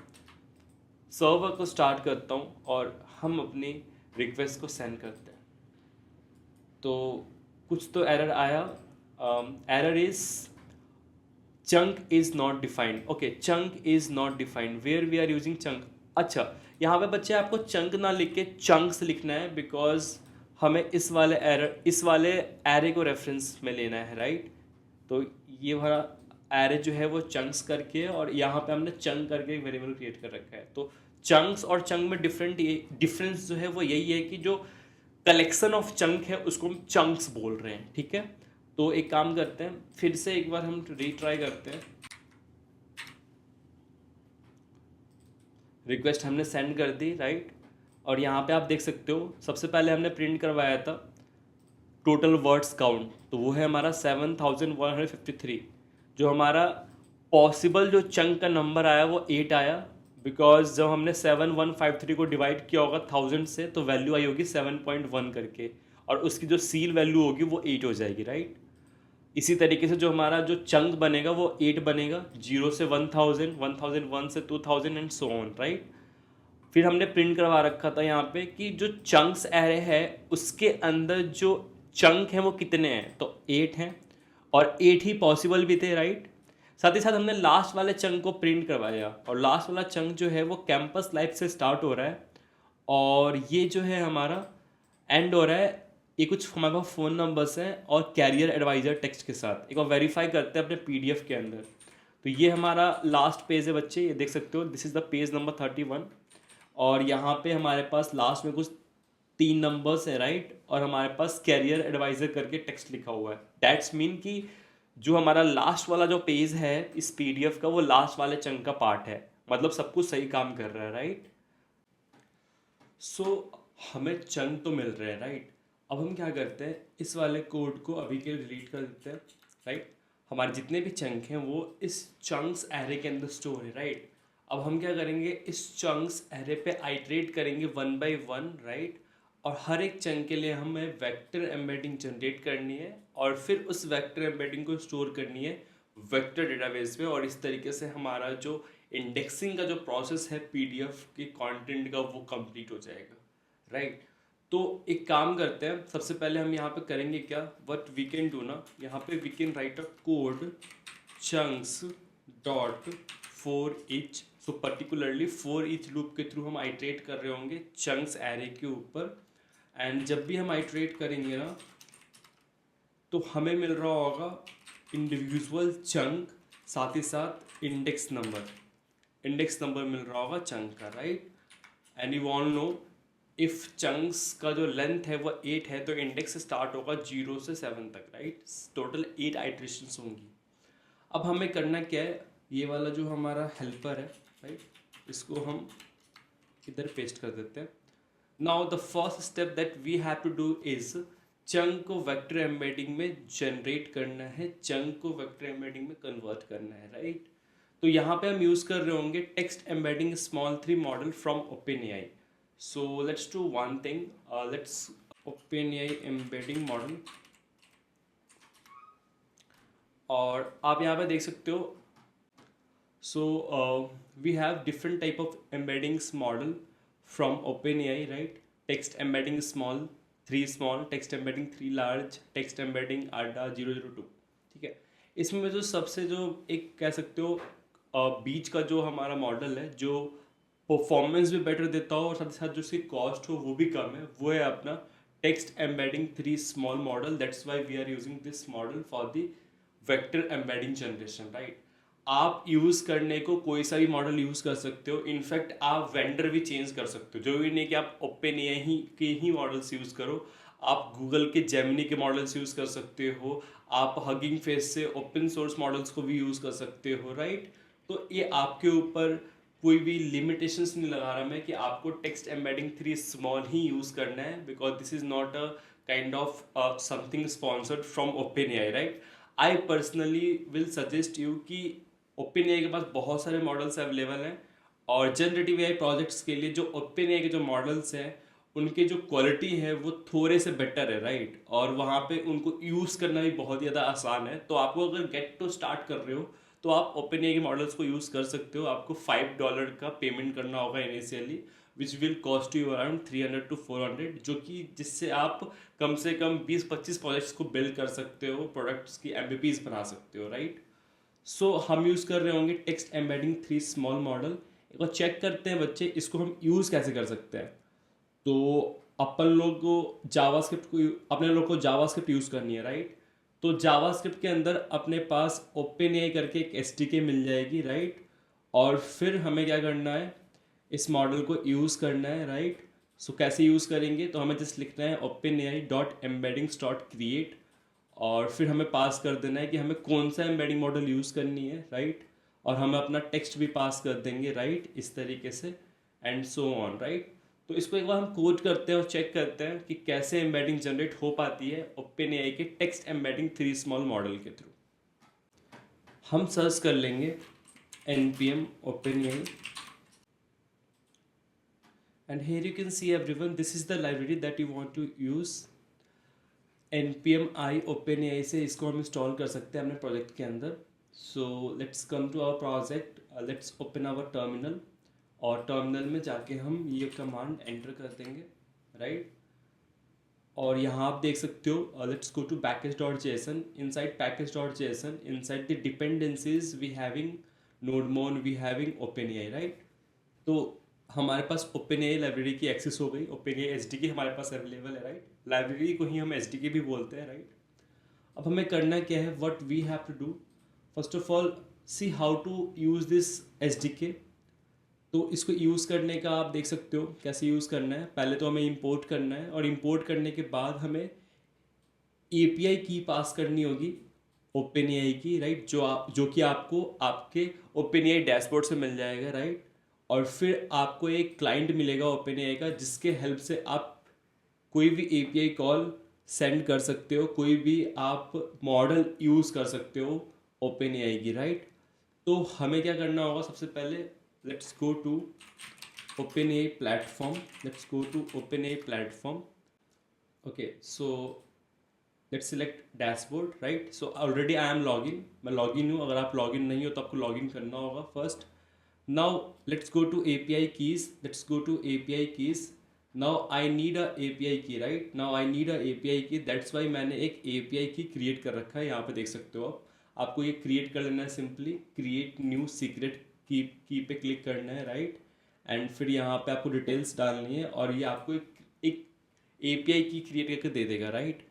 सर्वर को स्टार्ट करता हूँ और हम अपनी रिक्वेस्ट को सेंड करते हैं। तो कुछ तो एरर आया, error is chunk is not defined. Okay, chunk is not defined, where we are using chunk. अच्छा, यहाँ पे बच्चे आपको चंक ना लिख के चंक्स लिखना है, बिकॉज हमें इस वाले एरे को रेफरेंस में लेना है, राइट। तो ये हमारा एरे जो है वो चंक्स करके है और यहाँ पे हमने चंक करके एक वेरिएबल क्रिएट कर रखा है। तो चंक्स और चंक में डिफरेंस जो है वो यही है कि जो कलेक्शन ऑफ चंक है उसको हम चंक्स बोल रहे हैं, ठीक है। तो एक काम करते हैं, फिर से एक बार हम रीट्राई करते हैं। रिक्वेस्ट हमने सेंड कर दी, राइट। और यहाँ पे आप देख सकते हो सबसे पहले हमने प्रिंट करवाया था टोटल वर्ड्स काउंट, तो वो है हमारा 7153। जो हमारा पॉसिबल जो चंक का नंबर आया वो 8 आया, बिकॉज जब हमने 7153 को डिवाइड किया होगा 1000 से तो वैल्यू आई होगी 7.1 करके, और उसकी जो सील वैल्यू होगी वो 8 हो जाएगी, राइट। इसी तरीके से जो हमारा जो चंक बनेगा वो 8 बनेगा, 0 से 1000, 1001 से 2000 एंड सो ऑन, राइट। फिर हमने प्रिंट करवा रखा था यहाँ पे कि जो चंक्स एरे है उसके अंदर जो चंक हैं वो कितने हैं, तो 8 हैं और 8 ही पॉसिबल भी थे, राइट। साथ ही साथ हमने लास्ट वाले चंक को प्रिंट करवाया और लास्ट वाला चंक जो है वो कैंपस लाइफ से स्टार्ट हो रहा है और ये जो है हमारा एंड हो रहा है, ये कुछ हमारे पास फ़ोन नंबर्स हैं और कैरियर एडवाइज़र टेक्स्ट के साथ। एक बार वेरीफाई करते हैं अपने पीडीएफ के अंदर। तो ये हमारा लास्ट पेज है बच्चे, ये देख सकते हो, this is the page number 31 और यहाँ पे हमारे पास लास्ट में कुछ 3 नंबर्स हैं, राइट। और हमारे पास कैरियर एडवाइज़र करके टेक्स्ट लिखा हुआ है। दैट्स मीन कि जो हमारा लास्ट वाला जो पेज है इस पीडीएफ का वो लास्ट वाले चंक का पार्ट है, मतलब सब कुछ सही काम कर रहा है, राइट। सो हमें चंक तो मिल रहे हैं, राइट। अब हम क्या करते हैं, इस वाले कोड को अभी के लिए डिलीट कर देते हैं, राइट। हमारे जितने भी चंक हैं वो इस चंक्स एरे के अंदर स्टोर है, राइट। अब हम क्या करेंगे, इस चंक्स एरे पे आइटरेट करेंगे 1 by 1, राइट। और हर एक चंक के लिए हमें वेक्टर एम्बेडिंग जनरेट करनी है और फिर उस वेक्टर एम्बेडिंग को स्टोर करनी है वेक्टर डेटाबेस में, और इस तरीके से हमारा जो इंडेक्सिंग का जो प्रोसेस है पीडीएफ के कंटेंट का वो कंप्लीट हो जाएगा, राइट। तो एक काम करते हैं, सबसे पहले हम यहाँ पे करेंगे क्या, व्हाट वी कैन डू ना, यहाँ पे we can write a code chunks dot for each. So particularly for each loop के थ्रू हम आइटरेट कर रहे होंगे चंक्स एरे के ऊपर, एंड जब भी हम आइटरेट करेंगे ना तो हमें मिल रहा होगा इंडिविजुअल चंक, साथ ही साथ इंडेक्स नंबर मिल रहा होगा चंक का, right. And you want know if chunks का जो लेंथ है वो 8 है तो इंडेक्स स्टार्ट होगा 0 से 7 तक, राइट। टोटल 8 आइट्रेशंस होंगी। अब हमें करना क्या है, ये वाला जो हमारा हेल्पर है, राइट, इसको हम इधर पेस्ट कर देते हैं। Now the first step that we have to do is chunk को वेक्टर एम्बेडिंग में जनरेट करना है, चंक को वेक्टर एम्बेडिंग में कन्वर्ट करना है, राइट। तो यहाँ पे हम यूज़ कर रहे होंगे text embedding small 3 model from OpenAI। So let's do one thing, let's OpenAI embedding model, और आप यहाँ पे देख सकते हो। So we have different type of embeddings model from OpenAI, right? Text embedding small 3 small, text embedding 3 large, text embedding ADA 002, ठीक है। इसमें जो सबसे जो एक कह सकते हो बीच का जो हमारा मॉडल है, जो परफॉर्मेंस भी बेटर देता हो और साथ ही साथ जो उसकी कॉस्ट हो वो भी कम है, वो है अपना text embedding 3 small model. That's why we are using this model for the vector embedding generation, right. आप यूज़ करने को कोई सा भी मॉडल यूज़ कर सकते हो। इनफैक्ट आप वेंडर भी चेंज कर सकते हो, जरूरी नहीं कि आप ओपन एआई के ही मॉडल्स यूज़ करो। आप गूगल के जेमिनी के मॉडल्स यूज़ कर सकते हो, आप हगिंग फेस से ओपन सोर्स मॉडल्स को भी यूज़ कर सकते हो, राइट। तो ये आपके ऊपर कोई भी लिमिटेशंस नहीं लगा रहा मैं कि आपको टेक्स्ट एम्बेडिंग 3 स्मॉल ही यूज़ करना है, because this is not a kind of something sponsored from open AI, right. I personally will suggest you कि ओपन एआई के पास बहुत सारे मॉडल्स अवेलेबल हैं, और जनरेटिव एआई प्रोजेक्ट्स के लिए जो ओपन एआई के जो मॉडल्स हैं उनके जो क्वालिटी है वो थोड़े से बेटर है, राइट। और वहाँ पे उनको यूज़ करना भी बहुत ज़्यादा आसान है। तो आपको अगर गेट टू स्टार्ट कर रहे हो तो आप ओपन एआई के मॉडल्स को यूज़ कर सकते हो। आपको $5 का पेमेंट करना होगा initially, which will cost you around 300 to 400, जो कि जिससे आप कम से कम 20-25 प्रोजेक्ट्स को बिल्ड कर सकते हो, प्रोडक्ट्स की एमवीपीज बना सकते हो, राइट। सो हम यूज़ कर रहे होंगे टेक्स्ट एम्बेडिंग 3 स्मॉल मॉडल। एक बार चेक करते हैं बच्चे इसको हम यूज़ कैसे कर सकते हैं। तो अपन लोग को जावास्क्रिप्ट को अपने लोग को जावास्क्रिप्ट यूज़ करनी है, राइट। तो जावास्क्रिप्ट के अंदर अपने पास ओपन एआई करके एक एसडीके मिल जाएगी, राइट। और फिर हमें क्या करना है, इस मॉडल को यूज़ करना है, राइट। सो कैसे यूज़ करेंगे, तो हमें जस्ट लिखना है open AI dot embeddings dot create, और फिर हमें पास कर देना है कि हमें कौन सा एम्बेडिंग मॉडल यूज़ करनी है, राइट। और हम अपना टेक्स्ट भी पास कर देंगे, राइट, इस तरीके से, एंड सो ऑन, राइट। तो इसको एक बार हम कोड करते हैं और चेक करते हैं कि कैसे एम्बेडिंग जनरेट हो पाती है ओपन एआई के टेक्स्ट एम्बेडिंग 3 स्मॉल मॉडल के थ्रू। हम सर्च कर लेंगे npm OpenAI, and here you can see everyone, this is the library that you want to use। npm i OpenAI से इसको हम इंस्टॉल कर सकते हैं अपने प्रोजेक्ट के अंदर। So let's come to our project, let's open our terminal, और टर्मिनल में जाके हम ये कमांड एंटर कर देंगे, राइट। और यहाँ आप देख सकते हो, let's go to package dot JSON. Inside package dot JSON, inside the dependencies we having nodemon, we having OpenAI, right. तो हमारे पास ओपन एआई लाइब्रेरी की एक्सेस हो गई, ओपन एआई एसडीके हमारे पास अवेलेबल है, राइट। लाइब्रेरी को ही हम एसडीके भी बोलते हैं, राइट। अब हमें करना क्या है, what we have to do, first of all see how to use this SDK. तो इसको यूज़ करने का आप देख सकते हो कैसे यूज़ करना है। पहले तो हमें इंपोर्ट करना है, और इंपोर्ट करने के बाद हमें एपीआई की पास करनी होगी ओपन एआई की, राइट, जो कि आपको आपके ओपन एआई डैशबोर्ड से मिल जाएगा, राइट। और फिर आपको एक क्लाइंट मिलेगा ओपन एआई का, जिसके हेल्प से आप कोई भी एपीआई कॉल सेंड कर सकते हो, कोई भी आप मॉडल यूज़ कर सकते हो ओपन एआई की, राइट। तो हमें क्या करना होगा, सबसे पहले let's go to OpenAI platform, let's go to OpenAI platform. Okay, so let's select dashboard, right. So already I am login, मैं लॉगिन हूँ। अगर आप लॉगिन नहीं हो तो आपको लॉगिन करना होगा first. Now let's go to API keys, let's go to API keys. Now I need a API key, right. Now I need a API key, that's why मैंने एक एपीआई की क्रिएट कर रखा है, यहाँ पे देख सकते हो आप। आपको ये क्रिएट कर लेना है, सिंपली क्रिएट न्यू सीक्रेट की पे क्लिक करना है, राइट। एंड फिर यहाँ पे आपको डिटेल्स डालनी है, और ये आपको एक एपीआई की क्रिएट करके दे देगा, राइट।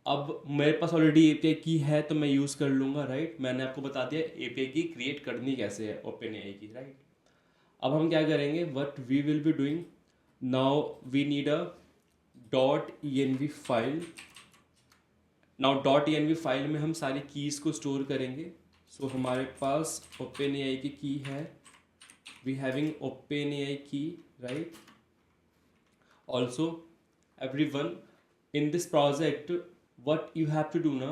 अब मेरे पास ऑलरेडी एपीआई की है तो मैं यूज़ कर लूँगा, राइट। मैंने आपको बता दिया एपीआई की क्रिएट करनी कैसे है ओपन एआई की, राइट। अब हम क्या करेंगे, what we will be doing, now we need a dot env file. Now dot env file में हम सारी कीज़ को स्टोर करेंगे। सो हमारे पास ओपन एआई की है, वी हैविंग ओपन एआई की, right. Also everyone in this project, what you have to do ना,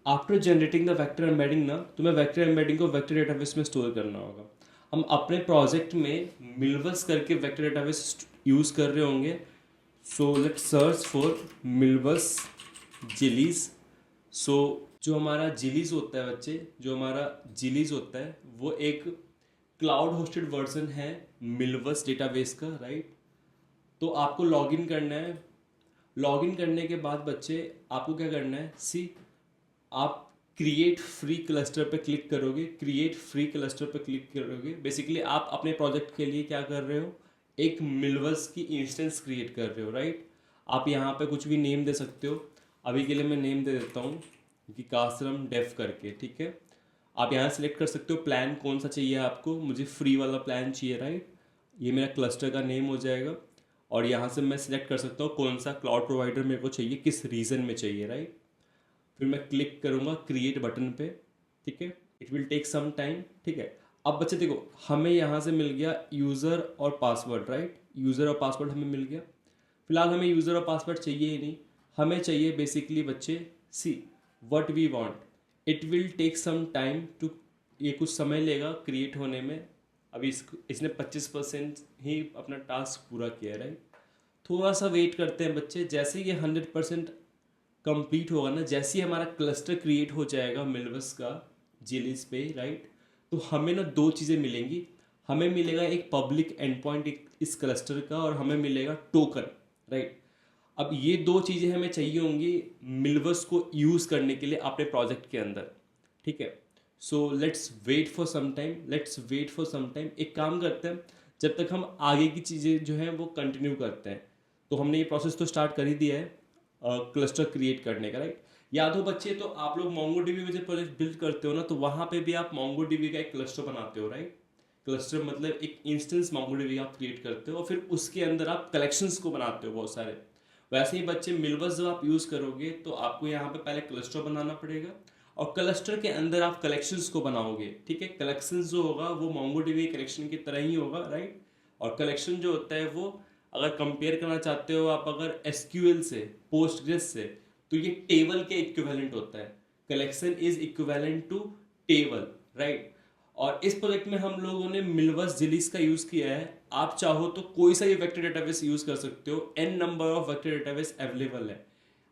after generating the vector embedding ना, तुम्हें वेक्टर एम्बेडिंग को वेक्टर डेटाबेस में स्टोर करना होगा। हम अपने प्रोजेक्ट में मिलवस करके वेक्टर डेटाबेस यूज़ कर रहे होंगे। So let's search for Milvus Zilliz. So जो हमारा जिलीज होता है बच्चे, जो हमारा जिलीज होता है वो एक क्लाउड होस्टेड वर्जन है मिलवस डेटाबेस का, राइट। तो आपको लॉगिन करना है। लॉगिन करने के बाद बच्चे आपको क्या करना है, सी आप क्रिएट फ्री क्लस्टर पे क्लिक करोगे, क्रिएट फ्री क्लस्टर पे क्लिक करोगे। बेसिकली आप अपने प्रोजेक्ट के लिए क्या कर रहे हो, एक मिलवस की इंस्टेंस क्रिएट कर रहे हो, राइट। आप यहाँ पे कुछ भी नेम दे सकते हो। अभी के लिए मैं नेम दे देता हूँ विकासरम डेफ करके, ठीक है। आप यहाँ सेलेक्ट कर सकते हो प्लान कौन सा चाहिए आपको, मुझे फ्री वाला प्लान चाहिए, राइट। ये मेरा क्लस्टर का नेम हो जाएगा और यहाँ से मैं सिलेक्ट कर सकता हूँ कौन सा क्लाउड प्रोवाइडर मेरे को चाहिए, किस रीजन में चाहिए, राइट। फिर मैं क्लिक करूँगा क्रिएट बटन पे, ठीक है। It will take some time, ठीक है। अब बच्चे देखो, हमें यहाँ से मिल गया यूज़र और पासवर्ड, राइट। यूज़र और पासवर्ड हमें मिल गया। फिलहाल हमें यूज़र और पासवर्ड चाहिए ही नहीं, हमें चाहिए बेसिकली बच्चे see what we want. It will take some time to, ये कुछ समय लेगा क्रिएट होने में। अभी इसने 25% ही अपना टास्क पूरा किया, राइट। थोड़ा सा वेट करते हैं बच्चे, जैसे ही ये 100% कंप्लीट होगा ना, जैसे ही हमारा क्लस्टर क्रिएट हो जाएगा मिलवस का जिलिस पे, राइट, तो हमें ना दो चीज़ें मिलेंगी। हमें मिलेगा एक पब्लिक एंड पॉइंट इस क्लस्टर का, और हमें मिलेगा टोकन, राइट। अब ये दो चीज़ें हमें चाहिए होंगी मिलवस को यूज़ करने के लिए अपने प्रोजेक्ट के अंदर, ठीक है। So let's wait for some time, let's wait for some time. एक काम करते हैं, जब तक हम आगे की चीज़ें जो हैं वो कंटिन्यू करते हैं। तो हमने ये प्रोसेस तो स्टार्ट कर ही दिया है क्लस्टर क्रिएट करने का, राइट। याद हो बच्चे, तो आप लोग मोंगोडीबी में जब प्रोजेक्ट बिल्ड करते हो ना, तो वहाँ पे भी आप मोंगोडीबी का एक क्लस्टर बनाते हो, राइट। क्लस्टर मतलब एक इंस्टेंस मोंगोडीबी आप क्रिएट करते हो और फिर उसके अंदर आप कलेक्शंस को बनाते हो बहुत सारे। वैसे ही बच्चे मिलवस जब आप यूज़ करोगे तो आपको यहाँ पे पहले क्लस्टर बनाना पड़ेगा और क्लस्टर के अंदर आप कलेक्शंस को बनाओगे, ठीक है। कलेक्शंस जो होगा वो मोंगोडीबी कलेक्शन की तरह ही होगा, राइट। और कलेक्शन जो होता है वो, अगर कंपेयर करना चाहते हो आप अगर एसक्यूएल से, पोस्टग्रेस से, तो ये टेबल के इक्विवेलेंट होता है। Collection is equivalent to table, right. और इस प्रोजेक्ट में हम लोगों ने मिलवस जिलिस का यूज़ किया है। आप चाहो तो कोई सा भी वेक्टर डेटाबेस यूज़ कर सकते हो, an number of vector database available है।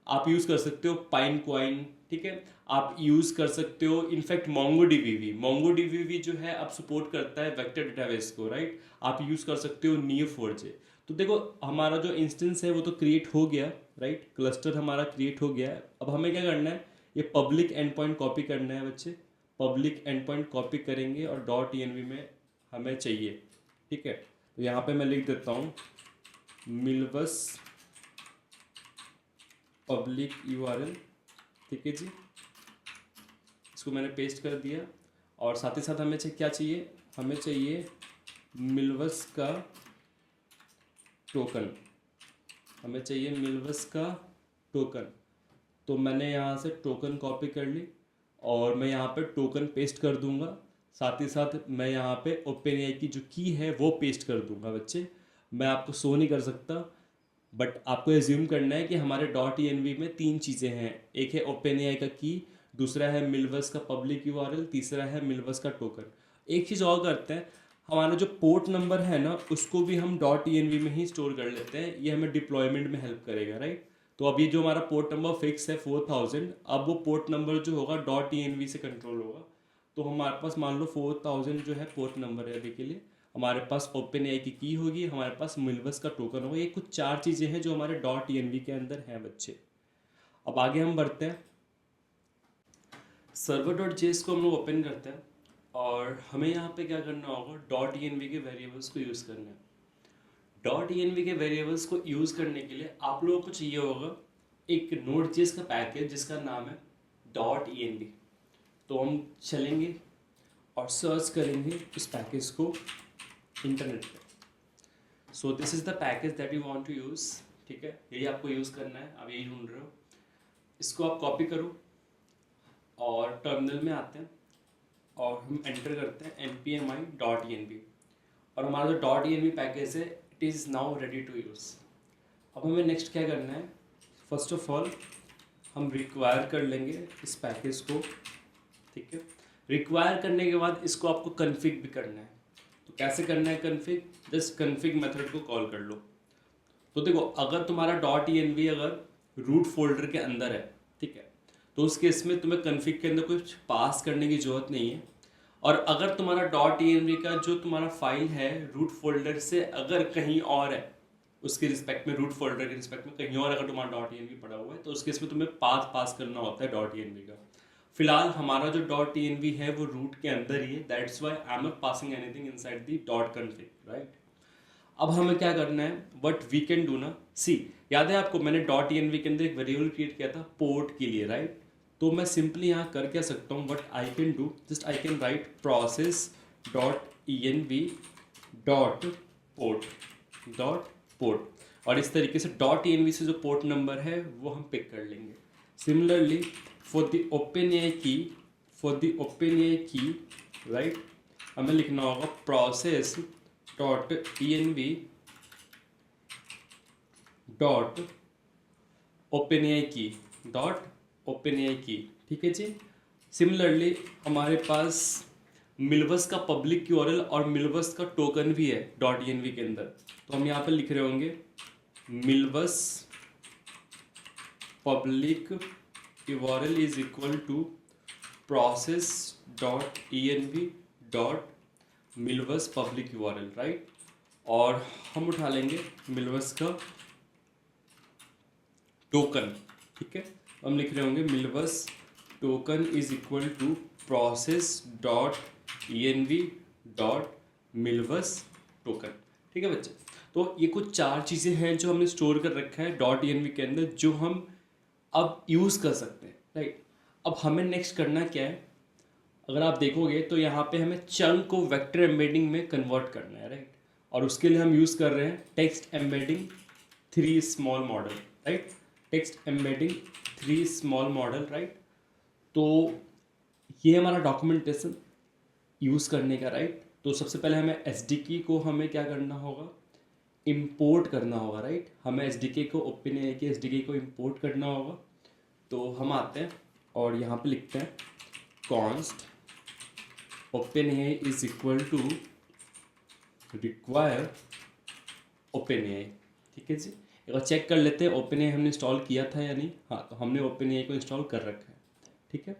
आप यूज़ कर सकते हो पाइन क्वाइन, ठीक है। आप यूज़ कर सकते हो इनफैक्ट मोंगो डीबी जो है अब सपोर्ट करता है वेक्टर डेटाबेस को, राइट। आप यूज़ कर सकते हो नियो4j। तो देखो, हमारा जो इंस्टेंस है वो तो क्रिएट हो गया, राइट। क्लस्टर हमारा क्रिएट हो गया है। अब हमें क्या करना है, ये पब्लिक एंड पॉइंट कॉपी करना है बच्चे। पब्लिक एंड पॉइंट कॉपी करेंगे और डॉट env में हमें चाहिए, ठीक है। तो यहाँ पे मैं लिख देता हूँ मिलवस पब्लिक URL, ठीक है जी। इसको मैंने पेस्ट कर दिया और साथ ही साथ हमें क्या चाहिए, हमें चाहिए मिलवस का टोकन, हमें चाहिए मिलवस का टोकन। तो मैंने यहाँ से टोकन कॉपी कर ली और मैं यहाँ पे टोकन पेस्ट कर दूंगा। साथ ही साथ मैं यहाँ पे OpenAI की जो की है वो पेस्ट कर दूंगा बच्चे। मैं आपको शो नहीं कर सकता, बट आपको एज्यूम करना है कि हमारे डॉट env में तीन चीज़ें हैं। एक है OpenAI का की, दूसरा है मिलवस का पब्लिक URL, तीसरा है मिलवस का टोकन। एक चीज़ और करते हैं, हमारा जो पोर्ट नंबर है ना उसको भी हम डॉट env में ही स्टोर कर लेते हैं। ये हमें डिप्लॉयमेंट में हेल्प करेगा, राइट। तो अब ये जो हमारा पोर्ट नंबर फिक्स है 4000, अब वो पोर्ट नंबर जो होगा डॉट env से कंट्रोल होगा। तो हमारे पास मान लो 4000 जो है पोर्ट नंबर है अभी के लिए। हमारे पास OpenAI की होगी, हमारे पास मिलवस का टोकन होगा। ये कुछ चार चीज़ें हैं जो हमारे डॉट env के अंदर हैं बच्चे। अब आगे हम बढ़ते हैं, server.js को हम लोग ओपन करते हैं और हमें यहाँ पे क्या करना होगा, डॉट env के वेरिएबल्स को यूज़ करना है। डॉट env के वेरिएबल्स को यूज़ करने के लिए आप लोगों को चाहिए होगा एक Node.js का पैकेज जिसका नाम है डॉट env। तो हम चलेंगे और सर्च करेंगे इस पैकेज को इंटरनेट पे। So this is the package that you want to use, ठीक है। यही आपको यूज़ करना है, आप यही ढूंढ रहे हो। इसको आप कॉपी करो और टर्मिनल में आते हैं और हम एंटर करते हैं npmi.env और हमारा जो डॉट env पैकेज है it is now ready to use. अब हमें नेक्स्ट क्या करना है, फर्स्ट ऑफ ऑल हम रिक्वायर कर लेंगे इस पैकेज को, ठीक है। रिक्वायर करने के बाद इसको आपको कन्फिग भी करना है। तो कैसे करना है कन्फिग, जस्ट कन्फिग मेथड को कॉल कर लो। तो देखो, अगर तुम्हारा डॉट env अगर रूट फोल्डर के अंदर है, ठीक है, तो उस केस में तुम्हें कन्फिग के अंदर कुछ पास करने की जरूरत नहीं है। और अगर तुम्हारा डॉट env का जो तुम्हारा फाइल है रूट फोल्डर से अगर कहीं और है, उसके रिस्पेक्ट में, रूट फोल्डर के रिस्पेक्ट में कहीं और अगर तुम्हारा डॉट env पड़ा हुआ है, तो उस केस में तुम्हें पाथ पास करना होता है डॉट env का। फिलहाल हमारा जो डॉट env है वो रूट के अंदर ही है, that's why I am not passing anything inside the dot config, right. अब हमें क्या करना है, व्हाट वी कैन डू ना, सी याद है आपको मैंने डॉट env के अंदर एक वेरिएबल क्रिएट किया था पोर्ट के लिए, राइट। तो मैं सिंपली यहाँ कर क्या सकता हूँ, what I can do, just I can write process dot env dot port और इस तरीके से डॉट env से जो पोर्ट नंबर है वो हम पिक कर लेंगे। सिमिलरली फॉर द ओपन की राइट हमें लिखना होगा process dot env dot open की, ठीक है जी। सिमिलरली हमारे पास मिलवस का पब्लिक यूआरएल और मिलवस का टोकन भी है डॉट env के अंदर, तो हम यहाँ पे लिख रहे होंगे Milvus public URL is equal to process dot env dot Milvus public URL, right. और हम उठा लेंगे मिलवस का टोकन, ठीक है। हम लिख रहे होंगे Milvus token is equal to process dot env dot Milvus token, ठीक है बच्चे। तो ये कुछ 4 चीज़ें हैं जो हमने स्टोर कर रखा है डॉट env के अंदर, जो हम अब यूज़ कर सकते हैं, राइट। अब हमें नेक्स्ट करना क्या है, अगर आप देखोगे तो यहाँ पे हमें चंक को वेक्टर एम्बेडिंग में कन्वर्ट करना है, राइट। और उसके लिए हम यूज़ कर रहे हैं text embedding 3 small model, right. Text embedding 3 small model, right. तो ये हमारा डॉक्यूमेंटेशन यूज़ करने का, राइट। तो सबसे पहले हमें एसडीके को हमें क्या करना होगा, इंपोर्ट करना होगा, राइट। हमें एसडीके को ओपनएआई के एसडीके को इंपोर्ट करना होगा। तो हम आते हैं और यहाँ पे लिखते हैं const OpenAI is equal to require OpenAI, ठीक है जी। एक बार चेक कर लेते हैं ओपनएआई हमने इंस्टॉल किया था या नहीं। हाँ, तो हमने ओपनएआई को इंस्टॉल कर रखा है, ठीक है।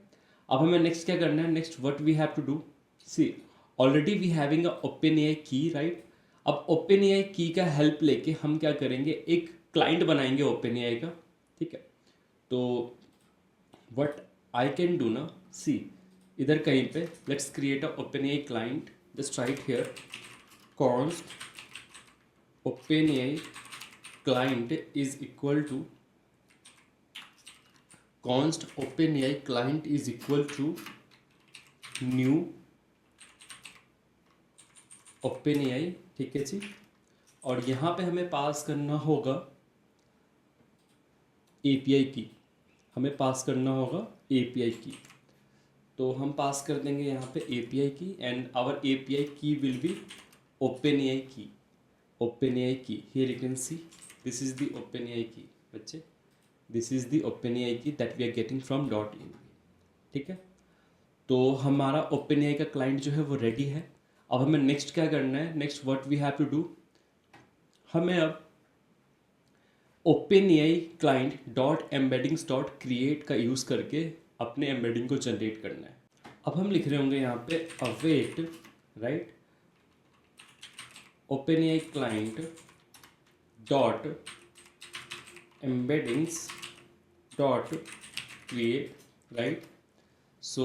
अब हमें नेक्स्ट क्या करना है, next what we have to do, see already we having a OpenAI key, right. अब ओपनएआई की का हेल्प लेके हम क्या करेंगे, एक क्लाइंट बनाएंगे ओपनएआई का, ठीक है। तो व्हाट आई कैन डू ना, सी इधर कहीं पे let's create a OpenAI client, just right here const OpenAI client is equal to const openai client is equal to new openai, ठीक है जी। और यहाँ पे हमें पास करना होगा API की, हमें पास करना होगा API की। तो हम पास कर देंगे यहाँ पे API key and our API key will be OpenAI key, OpenAI key. Here you can see this is the OpenAI key बच्चे, this is the OpenAI key that we are getting from dot env, ठीक है। तो हमारा OpenAI का client जो है वो ready है। अब हमें नेक्स्ट क्या करना है, next what we have to do, हमें अब OpenAI client dot embeddings dot create का यूज़ करके अपने एम्बेडिंग को जनरेट करना है। अब हम लिख रहे होंगे यहाँ पे await, right, OpenAI client dot embeddings dot create, right। so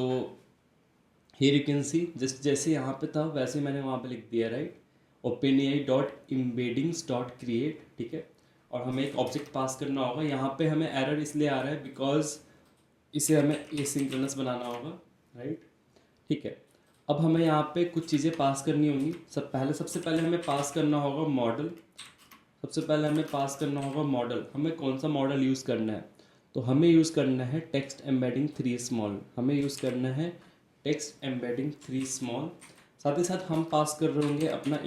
here you can see just जैसे यहाँ पे था वैसे मैंने वहाँ पे लिख दिया, right. OpenAI dot embeddings dot create, ठीक है। और हमें एक ऑब्जेक्ट पास करना होगा। यहाँ पे हमें एरर इसलिए आ रहा है बिकॉज इसे हमें एसिंक्रोनस बनाना होगा, राइट, ठीक है। अब हमें यहाँ पे कुछ चीज़ें पास करनी होंगी। सबसे पहले हमें पास करना होगा मॉडल, सबसे पहले हमें पास करना होगा मॉडल। हमें कौन सा मॉडल यूज़ करना है, तो हमें यूज़ करना है टेक्स्ट एम्बेडिंग 3 स्मॉल, हमें यूज़ करना है टेक्स्ट एम्बेडिंग 3 स्मॉल। साथ ही साथ हम पास कर रहे होंगे अपना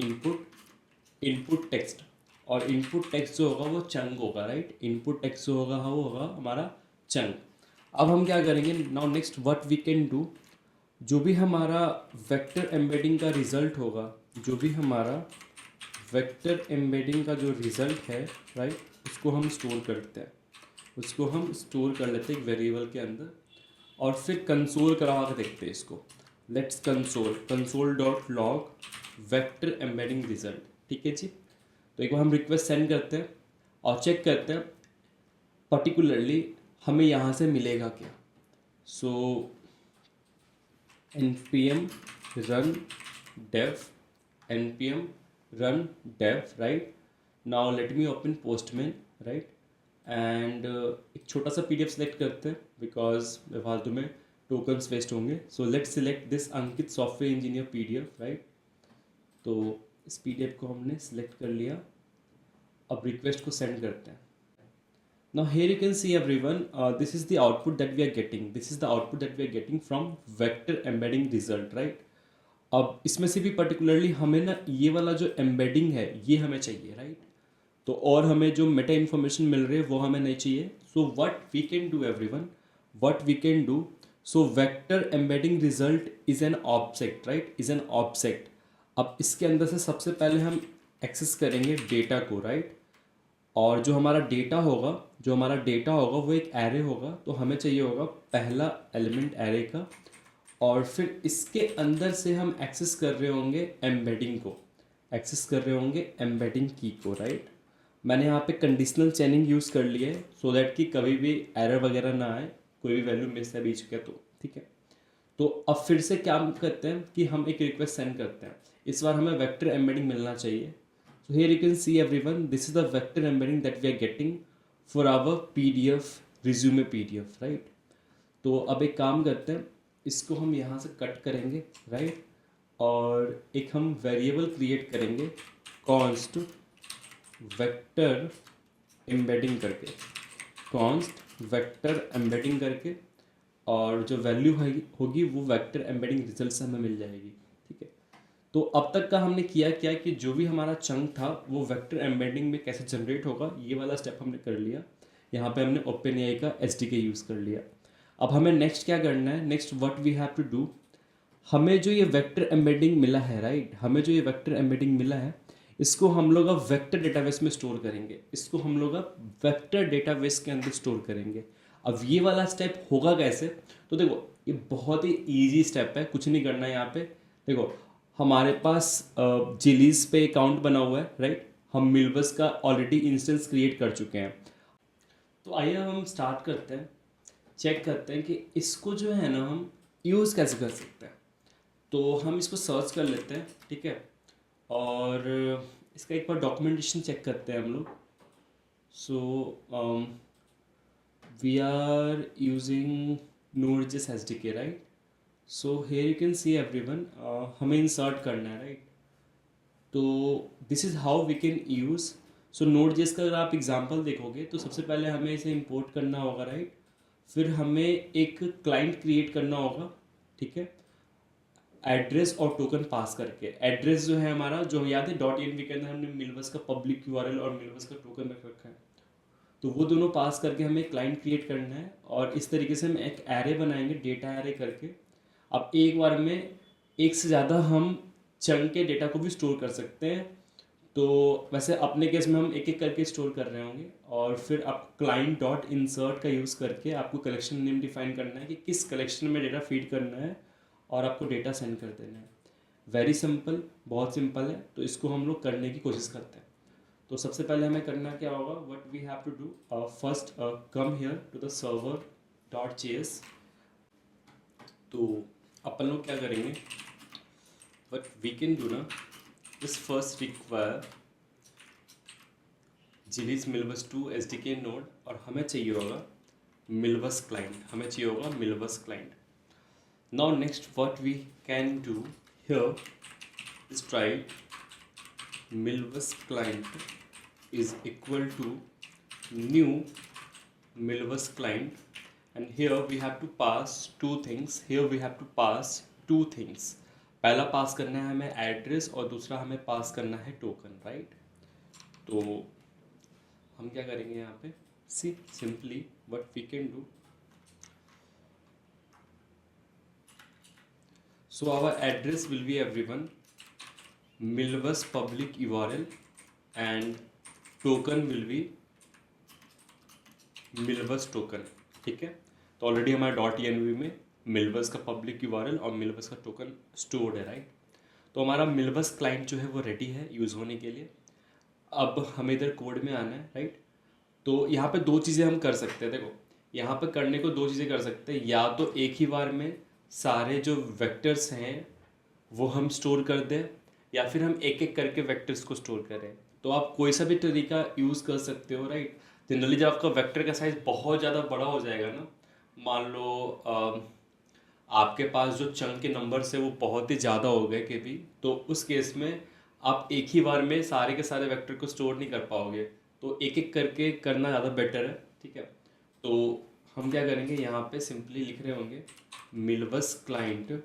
इनपुट टेक्स्ट, और इनपुट टेक्स्ट जो होगा वो चंक होगा, राइट। इनपुट टेक्स्ट जो होगा वो होगा हमारा चंक। अब हम क्या करेंगे now, next what we can do, जो भी हमारा वेक्टर एम्बेडिंग का रिजल्ट होगा, जो भी हमारा वेक्टर एम्बेडिंग का जो रिज़ल्ट है, राइट, उसको हम स्टोर करते हैं, उसको हम स्टोर कर लेते हैं एक वेरिएबल के अंदर, और फिर कंसोल करवा के देखते हैं इसको। Let's console dot log vector embedding result, ठीक है जी। तो एक बार हम रिक्वेस्ट सेंड करते हैं और चेक करते हैं पर्टिकुलरली हमें यहाँ से मिलेगा क्या। सो npm run dev, right। Now let me open postman, right, and एक छोटा सा PDF सेलेक्ट करते हैं बिकॉज फालतू में टोकन्स वेस्ट होंगे. So let's select this Ankit software engineer PDF, right. तो इस PDF को हमने सिलेक्ट कर लिया. अब रिक्वेस्ट को सेंड करते हैं. Now here you can see everyone, this is the output that we are getting. This is the output that we are getting from vector embedding result, right? अब इसमें से भी पर्टिकुलरली हमें ना ये वाला जो एम्बेडिंग है ये हमें चाहिए, राइट. तो और हमें जो मेटा इन्फॉर्मेशन मिल रही है वो हमें नहीं चाहिए. So what we can do everyone, what we can do, so vector embedding result is an object, right, is an object. अब इसके अंदर से सबसे पहले हम एक्सेस करेंगे डेटा को, राइट. और जो हमारा डेटा होगा वो एक एरे होगा. तो हमें चाहिए होगा पहला एलिमेंट एरे का, और फिर इसके अंदर से हम एक्सेस कर रहे होंगे एम्बेडिंग को, एक्सेस कर रहे होंगे एम्बेडिंग की को, राइट. मैंने यहाँ पे कंडीशनल चेनिंग यूज़ कर लिया है सो दैट कि कभी भी एरर वगैरह ना आए, कोई भी वैल्यू मिस है बीच का, तो ठीक है. तो अब फिर से क्या करते हैं कि हम एक रिक्वेस्ट सेंड करते हैं. इस बार हमें वेक्टर एम्बेडिंग मिलना चाहिए. So here you can see everyone, this is the vector embedding that we are getting for our PDF resume PDF, right. तो अब एक काम करते हैं, इसको हम यहाँ से कट करेंगे, राइट. और एक हम वेरिएबल क्रिएट करेंगे कॉन्स्ट वेक्टर एम्बेडिंग करके, कॉन्स्ट वेक्टर एम्बेडिंग करके, और जो वैल्यू होगी वो वेक्टर एम्बेडिंग रिजल्ट से हमें मिल जाएगी, ठीक है. तो अब तक का हमने किया क्या कि जो भी हमारा चंक था वो वेक्टर एम्बेडिंग में कैसे जनरेट होगा ये वाला स्टेप हमने कर लिया. यहाँ पे हमने OpenAI का SDK यूज़ कर लिया. अब हमें नेक्स्ट क्या करना है, next what we have to do, हमें जो ये वेक्टर एम्बेडिंग मिला है, राइट, हमें जो ये वेक्टर एम्बेडिंग मिला है इसको हम लोग अब वेक्टर डेटाबेस में स्टोर करेंगे. इसको हम लोग अब वेक्टर डेटाबेस के अंदर स्टोर करेंगे. अब ये वाला स्टेप होगा कैसे, तो देखो ये बहुत ही ईजी स्टेप है, कुछ नहीं करना है यहाँ पे. देखो हमारे पास जिलीज पे अकाउंट बना हुआ है, राइट. हम मिलबस का ऑलरेडी इंस्टेंस क्रिएट कर चुके हैं. तो आइए हम स्टार्ट करते हैं, चेक करते हैं कि इसको जो है ना हम यूज़ कैसे कर सकते हैं. तो हम इसको सर्च कर लेते हैं, ठीक है. और इसका एक बार डॉक्यूमेंटेशन चेक करते हैं हम लोग. So we are using Node.js SDK, right. So here you can see everyone, हमें इंसर्ट करना है, राइट. तो this is how we can use. सो Node.js का अगर आप एग्जांपल देखोगे तो सबसे पहले हमें इसे इंपोर्ट करना होगा, राइट. फिर हमें एक क्लाइंट क्रिएट करना होगा, ठीक है, एड्रेस और टोकन पास करके. एड्रेस जो है हमारा, जो याद है .env के अंदर हमने मिलबस का पब्लिक URL और मिलबस का टोकन रख रखा है, तो वो दोनों पास करके हमें क्लाइंट क्रिएट करना है. और इस तरीके से हम एक एरे बनाएंगे, डेटा एरे करके. अब एक बार में एक से ज़्यादा हम चंक के डेटा को भी स्टोर कर सकते हैं. तो वैसे अपने केस में हम एक एक करके स्टोर कर रहे होंगे. और फिर आप क्लाइंट डॉट इंसर्ट का यूज़ करके आपको कलेक्शन नेम डिफाइन करना है कि किस कलेक्शन में डेटा फीड करना है, और आपको डेटा सेंड कर देना है. वेरी सिंपल, बहुत सिंपल है. तो इसको हम लोग करने की कोशिश करते हैं. तो सबसे पहले हमें करना क्या होगा, what we have to do, first come here to the server.js. तो अपन लोग क्या करेंगे, बट वी कैन डू ना, इस first require Zilliz Milvus 2 SDK node, और हमें चाहिए होगा मिलबस क्लाइंट, हमें चाहिए होगा Milvus client. Now next what we can do here is try Milvus client is equal to new Milvus client. And here we have to pass two things. Here we have to pass two things. पहला पास करना है हमें address, और दूसरा हमें पास करना है token, right. तो हम क्या करेंगे यहाँ पे, see simply what we can do. So our address will be everyone Milvus public URL and token will be Milvus token, ठीक है. तो ऑलरेडी हमारे .env में मिलबस का पब्लिक URL और मिलबस का टोकन स्टोर्ड है, राइट. तो हमारा मिलबस क्लाइंट जो है वो रेडी है यूज़ होने के लिए. अब हमें इधर कोड में आना है, राइट. तो यहाँ पे दो चीज़ें हम कर सकते हैं. देखो यहाँ पे करने को दो चीज़ें कर सकते हैं, या तो एक ही बार में सारे जो वेक्टर्स हैं वो हम स्टोर कर दें, या फिर हम एक एक करके वेक्टर्स को स्टोर करें. तो आप कोई सा भी तरीका यूज़ कर सकते हो, राइट। जनरली जब आपका वेक्टर का साइज बहुत ज़्यादा बड़ा हो जाएगा ना, मान लो आपके पास जो चंक के नंबर्स है वो बहुत ही ज़्यादा हो गए के भी, तो उस केस में आप एक ही बार में सारे के सारे वेक्टर को स्टोर नहीं कर पाओगे। तो एक एक करके करना ज़्यादा बेटर है, ठीक है। तो हम क्या करेंगे, यहाँ पे सिंपली लिख रहे होंगे मिलवस क्लाइंट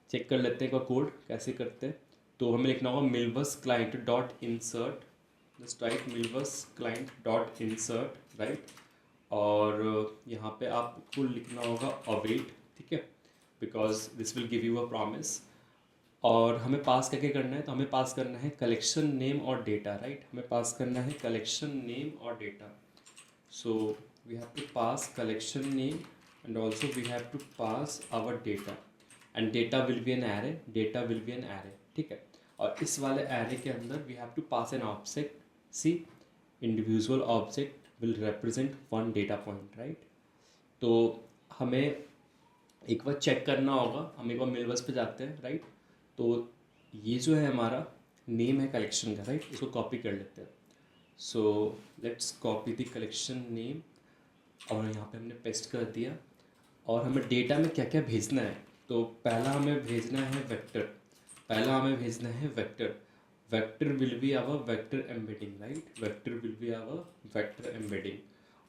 चेक कर लेते हैं का कोड कैसे करते हैं। तो हमें लिखना होगा Milvus client dot insert, just write Milvus client dot insert, right. और यहाँ पे आपको लिखना होगा अवेट, ठीक है, because this will give you a promise. और हमें पास क्या क्या करना है, तो हमें पास करना है कलेक्शन नेम और डेटा, राइट। हमें पास करना है कलेक्शन नेम और data. So we have to pass collection name and also we have to pass our data, and data will be an array, ठीक है। और इस वाले array के अंदर we have to pass an object, see individual object will represent one data point, right। तो हमें एक बार चेक करना होगा, हम एक बार मिलवर्स पे जाते हैं, राइट। तो ये जो है हमारा नेम है कलेक्शन का, राइट, इसको कॉपी कर लेते हैं। So let's copy the collection name, और यहाँ पे हमने पेस्ट कर दिया। और हमें डेटा में क्या क्या भेजना है, तो पहला हमें भेजना है vector, vector will be our vector embedding, right, vector will be our vector embedding.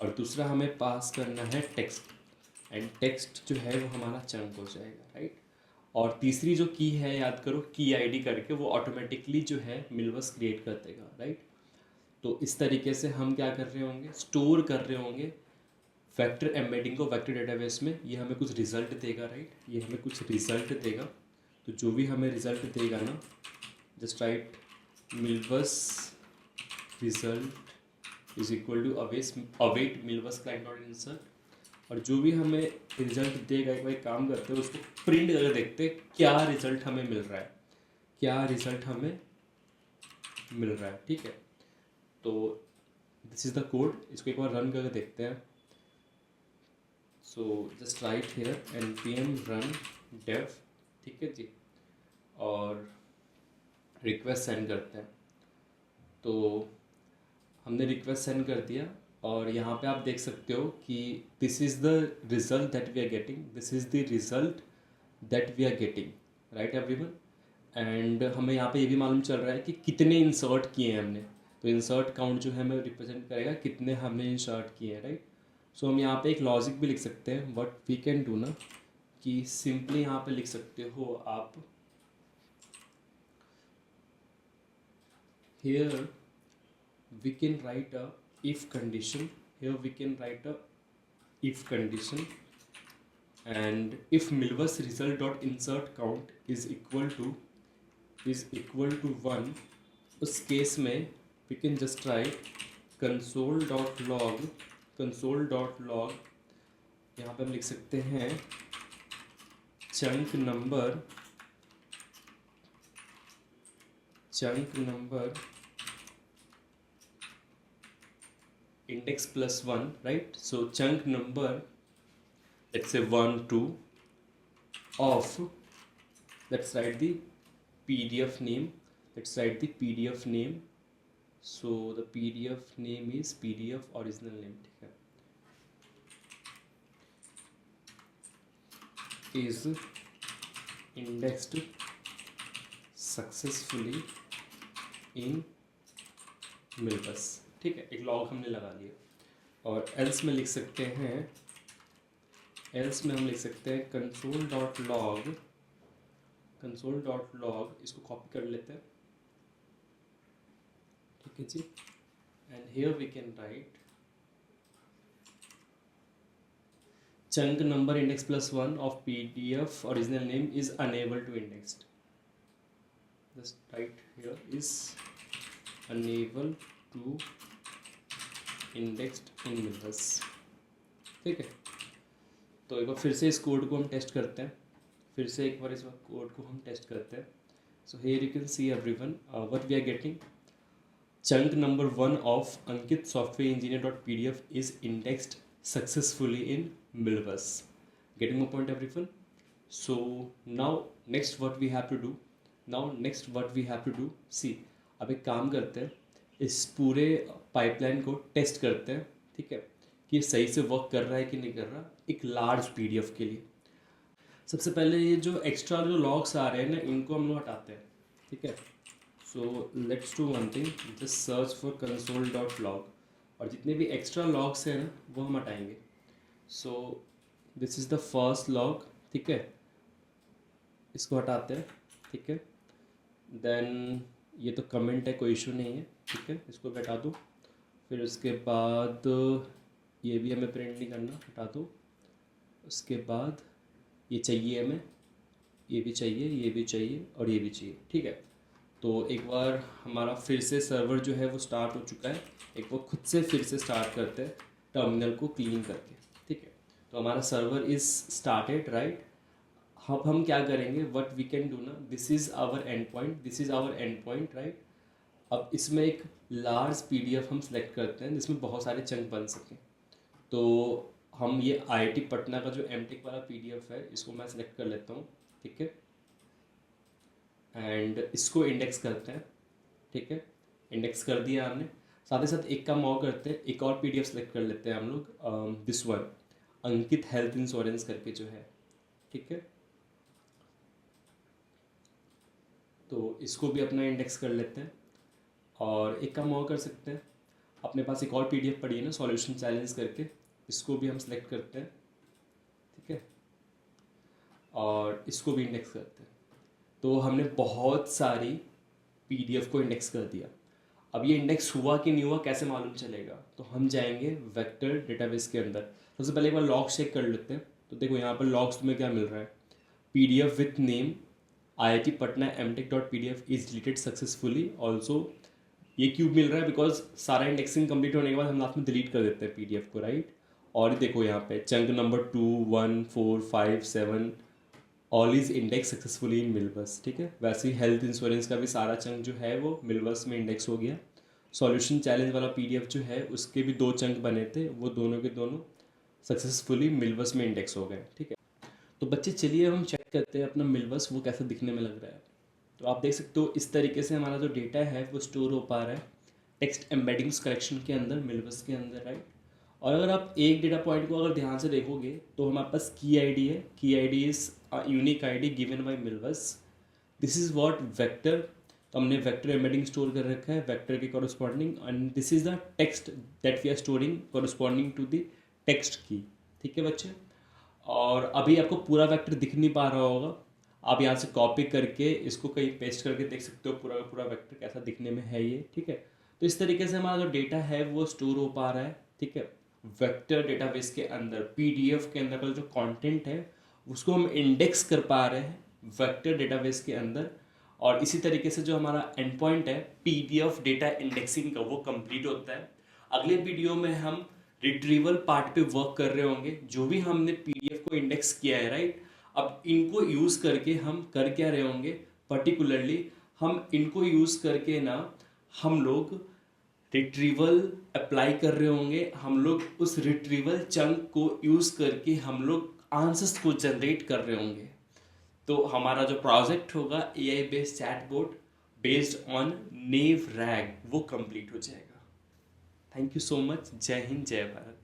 और दूसरा हमें पास करना है टेक्स्ट, एंड टेक्स्ट जो है वो हमारा चंक हो जाएगा, राइट। और तीसरी जो की है, याद करो की आईडी करके, वो ऑटोमेटिकली जो है मिलवर्स क्रिएट कर देगा, राइट। तो इस तरीके से हम क्या कर रहे होंगे, स्टोर कर रहे होंगे वेक्टर एम्बेडिंग को वेक्टर डेटाबेस में। ये हमें कुछ रिजल्ट देगा, राइट, ये हमें कुछ रिजल्ट देगा। तो जो भी हमें रिजल्ट देगा ना, just write Milvus result is equal to await Milvus client dot insert. और जो भी हमें रिजल्ट देगा, एक बार काम करते हैं उसको प्रिंट करके देखते हैं क्या रिजल्ट हमें मिल रहा है, ठीक है। तो दिस इज़ द कोड, इसको एक बार रन करके देखते हैं। So just right here npm run dev, ठीक है जी, और रिक्वेस्ट सेंड करते हैं। तो हमने रिक्वेस्ट सेंड कर दिया, और यहाँ पे आप देख सकते हो कि this is the result that we are getting, right everyone. And हमें यहाँ पे ये भी मालूम चल रहा है कि कितने इंसर्ट किए हैं हमने। तो इंसर्ट काउंट जो है हमें रिप्रेजेंट करेगा कितने हमने इंसर्ट किए हैं, राइट। सो हम यहाँ पे एक लॉजिक भी लिख सकते हैं, व्हाट वी कैन डू ना, कि सिंपली यहाँ पे लिख सकते हो आप, here we can write a if condition, and if milvus result dot insert count is equal to 1, उस केस में we can just write console dot log, यहाँ पे हम लिख सकते हैं chunk number index plus 1, right। So chunk number, let's say 1 2 of, let's write the pdf name, so the pdf name is pdf original name, ठीक है, is indexed successfully in milvus, ठीक है। एक लॉग हमने लगा लिया। और एल्स में लिख सकते हैं, हम लिख सकते हैं कंसोल डॉट लॉग, इसको कॉपी कर लेते हैं, ठीक है जी। And here we can write chunk number index plus 1 of pdf original name is unable to indexed, just write here is unable to indexed in milvus, ठीक है। तो एक बार फिर से इस कोड को हम टेस्ट करते हैं, so here you can see everyone what we are getting, chunk number 1 of ankit software engineer dot pdf is indexed successfully in milvus, getting my point everyone। So now next what we have to do, now next what we have to do, see अब एक काम करते हैं, इस पूरे pipeline को test करते हैं, ठीक है, कि ये सही से वर्क कर रहा है कि नहीं कर रहा, एक लार्ज पीडीएफ के लिए। सबसे पहले ये जो एक्स्ट्रा जो लॉग्स आ रहे हैं ना, इनको हम लोग हटाते हैं, ठीक है। So let's do one thing, just search for console.log, और जितने भी एक्स्ट्रा लॉग्स हैं ना वो हम हटाएंगे। सो this is the first log, ठीक है, इसको हटाते हैं, ठीक है। देन ये तो कमेंट है, कोई इशू नहीं है, ठीक है, इसको भी हटा दो। फिर उसके बाद ये भी हमें प्रिंट नहीं करना, हटा दो। उसके बाद ये चाहिए हमें, ये भी चाहिए, ये भी चाहिए और ये भी चाहिए, ठीक है। तो एक बार हमारा फिर से सर्वर जो है वो स्टार्ट हो चुका है, एक बार खुद से फिर से स्टार्ट करते हैं टर्मिनल को क्लीन करके, ठीक है। तो हमारा सर्वर इज़ स्टार्टेड, राइट। अब हम क्या करेंगे, व्हाट वी कैन डू ना, this is our and point, this is our and point, right. अब इसमें एक लार्ज पीडीएफ हम सेलेक्ट करते हैं जिसमें बहुत सारे चंक बन सकें। तो हम ये आईआईटी पटना का जो एमटेक वाला पीडीएफ है, इसको मैं सेलेक्ट कर लेता हूँ, ठीक है, एंड इसको इंडेक्स करते हैं, ठीक है। इंडेक्स कर दिया हमने। साथ ही साथ एक काम और करते हैं, एक और पीडीएफ सेलेक्ट कर लेते हैं हम लोग, this one, Ankit health insurance करके जो है, ठीक है। तो इसको भी अपना इंडेक्स कर लेते हैं। और एक काम और कर सकते हैं, अपने पास एक और पीडीएफ पड़ी है ना, सॉल्यूशन चैलेंज करके, इसको भी हम सेलेक्ट करते हैं, ठीक है, और इसको भी इंडेक्स करते हैं। तो हमने बहुत सारी पीडीएफ को इंडेक्स कर दिया। अब ये इंडेक्स हुआ कि नहीं हुआ कैसे मालूम चलेगा, तो हम जाएंगे वेक्टर डेटाबेस के अंदर। सबसे पहले एक बार लॉग्स चेक कर लेते हैं। तो देखो यहाँ पर लॉग्स तुम्हें क्या मिल रहा है, PDF with name IIT Patna mtech.pdf is deleted successfully also. ये क्यों मिल रहा है, बिकॉज सारा इंडेक्सिंग कंप्लीट होने के बाद हम लास्ट में डिलीट कर देते हैं पीडीएफ को, राइट। और देखो यहाँ पे chunk number 2, 1, 4, 5, 7 all is index successfully in Milvus, ठीक है। वैसे ही हेल्थ इंश्योरेंस का भी सारा चंक जो है वो मिलवर्स में इंडेक्स हो गया। सॉल्यूशन चैलेंज वाला पीडीएफ जो है उसके भी 2 चंक बने थे, वो दोनों के दोनों सक्सेसफुली मिलवर्स में इंडेक्स हो गए, ठीक है। तो बच्चे चलिए हम चेक करते हैं अपना मिलवर्स वो कैसा दिखने में लग रहा है। तो आप देख सकते हो इस तरीके से हमारा जो डेटा है वो स्टोर हो पा रहा है टेक्स्ट एम्बेडिंग्स कलेक्शन के अंदर, मिलवर्स के अंदर, राइट। और अगर आप एक डेटा पॉइंट को अगर ध्यान से देखोगे तो हमारे पास की आईडी है, की ID is unique ID given by Milvus. This is what vector, तो हमने वेक्टर एम्बेडिंग स्टोर कर रखा है वेक्टर के corresponding, and this is the text that we are storing corresponding to the text key, ठीक है बच्चे। और अभी आपको पूरा वेक्टर दिख नहीं पा रहा होगा, आप यहाँ से कॉपी करके इसको कहीं पेस्ट करके देख सकते हो पूरा का पूरा वेक्टर कैसा दिखने में है ये, ठीक है। तो इस तरीके से हमारा जो डेटा है वो स्टोर हो पा रहा है, ठीक है, वेक्टर डेटाबेस के अंदर। पीडीएफ के अंदर का जो कंटेंट है उसको हम इंडेक्स कर पा रहे हैं वेक्टर डेटाबेस के अंदर। और इसी तरीके से जो हमारा एंड पॉइंट है पीडीएफ डेटा इंडेक्सिंग का वो कंप्लीट होता है। अगले वीडियो में हम रिट्रीवल पार्ट पे वर्क कर रहे होंगे, जो भी हमने पीडीएफ को इंडेक्स किया है, राइट। अब इनको यूज़ करके हम कर क्या रहे होंगे, पर्टिकुलरली हम इनको यूज़ करके ना हम लोग रिट्रीवल अप्लाई कर रहे होंगे। हम लोग उस रिट्रीवल चंक को यूज़ करके हम लोग आंसर्स को जनरेट कर रहे होंगे। तो हमारा जो प्रोजेक्ट होगा AI based chatbot based on naive rag वो कंप्लीट हो जाएगा। Thank you so much. जय हिंद, जय भारत।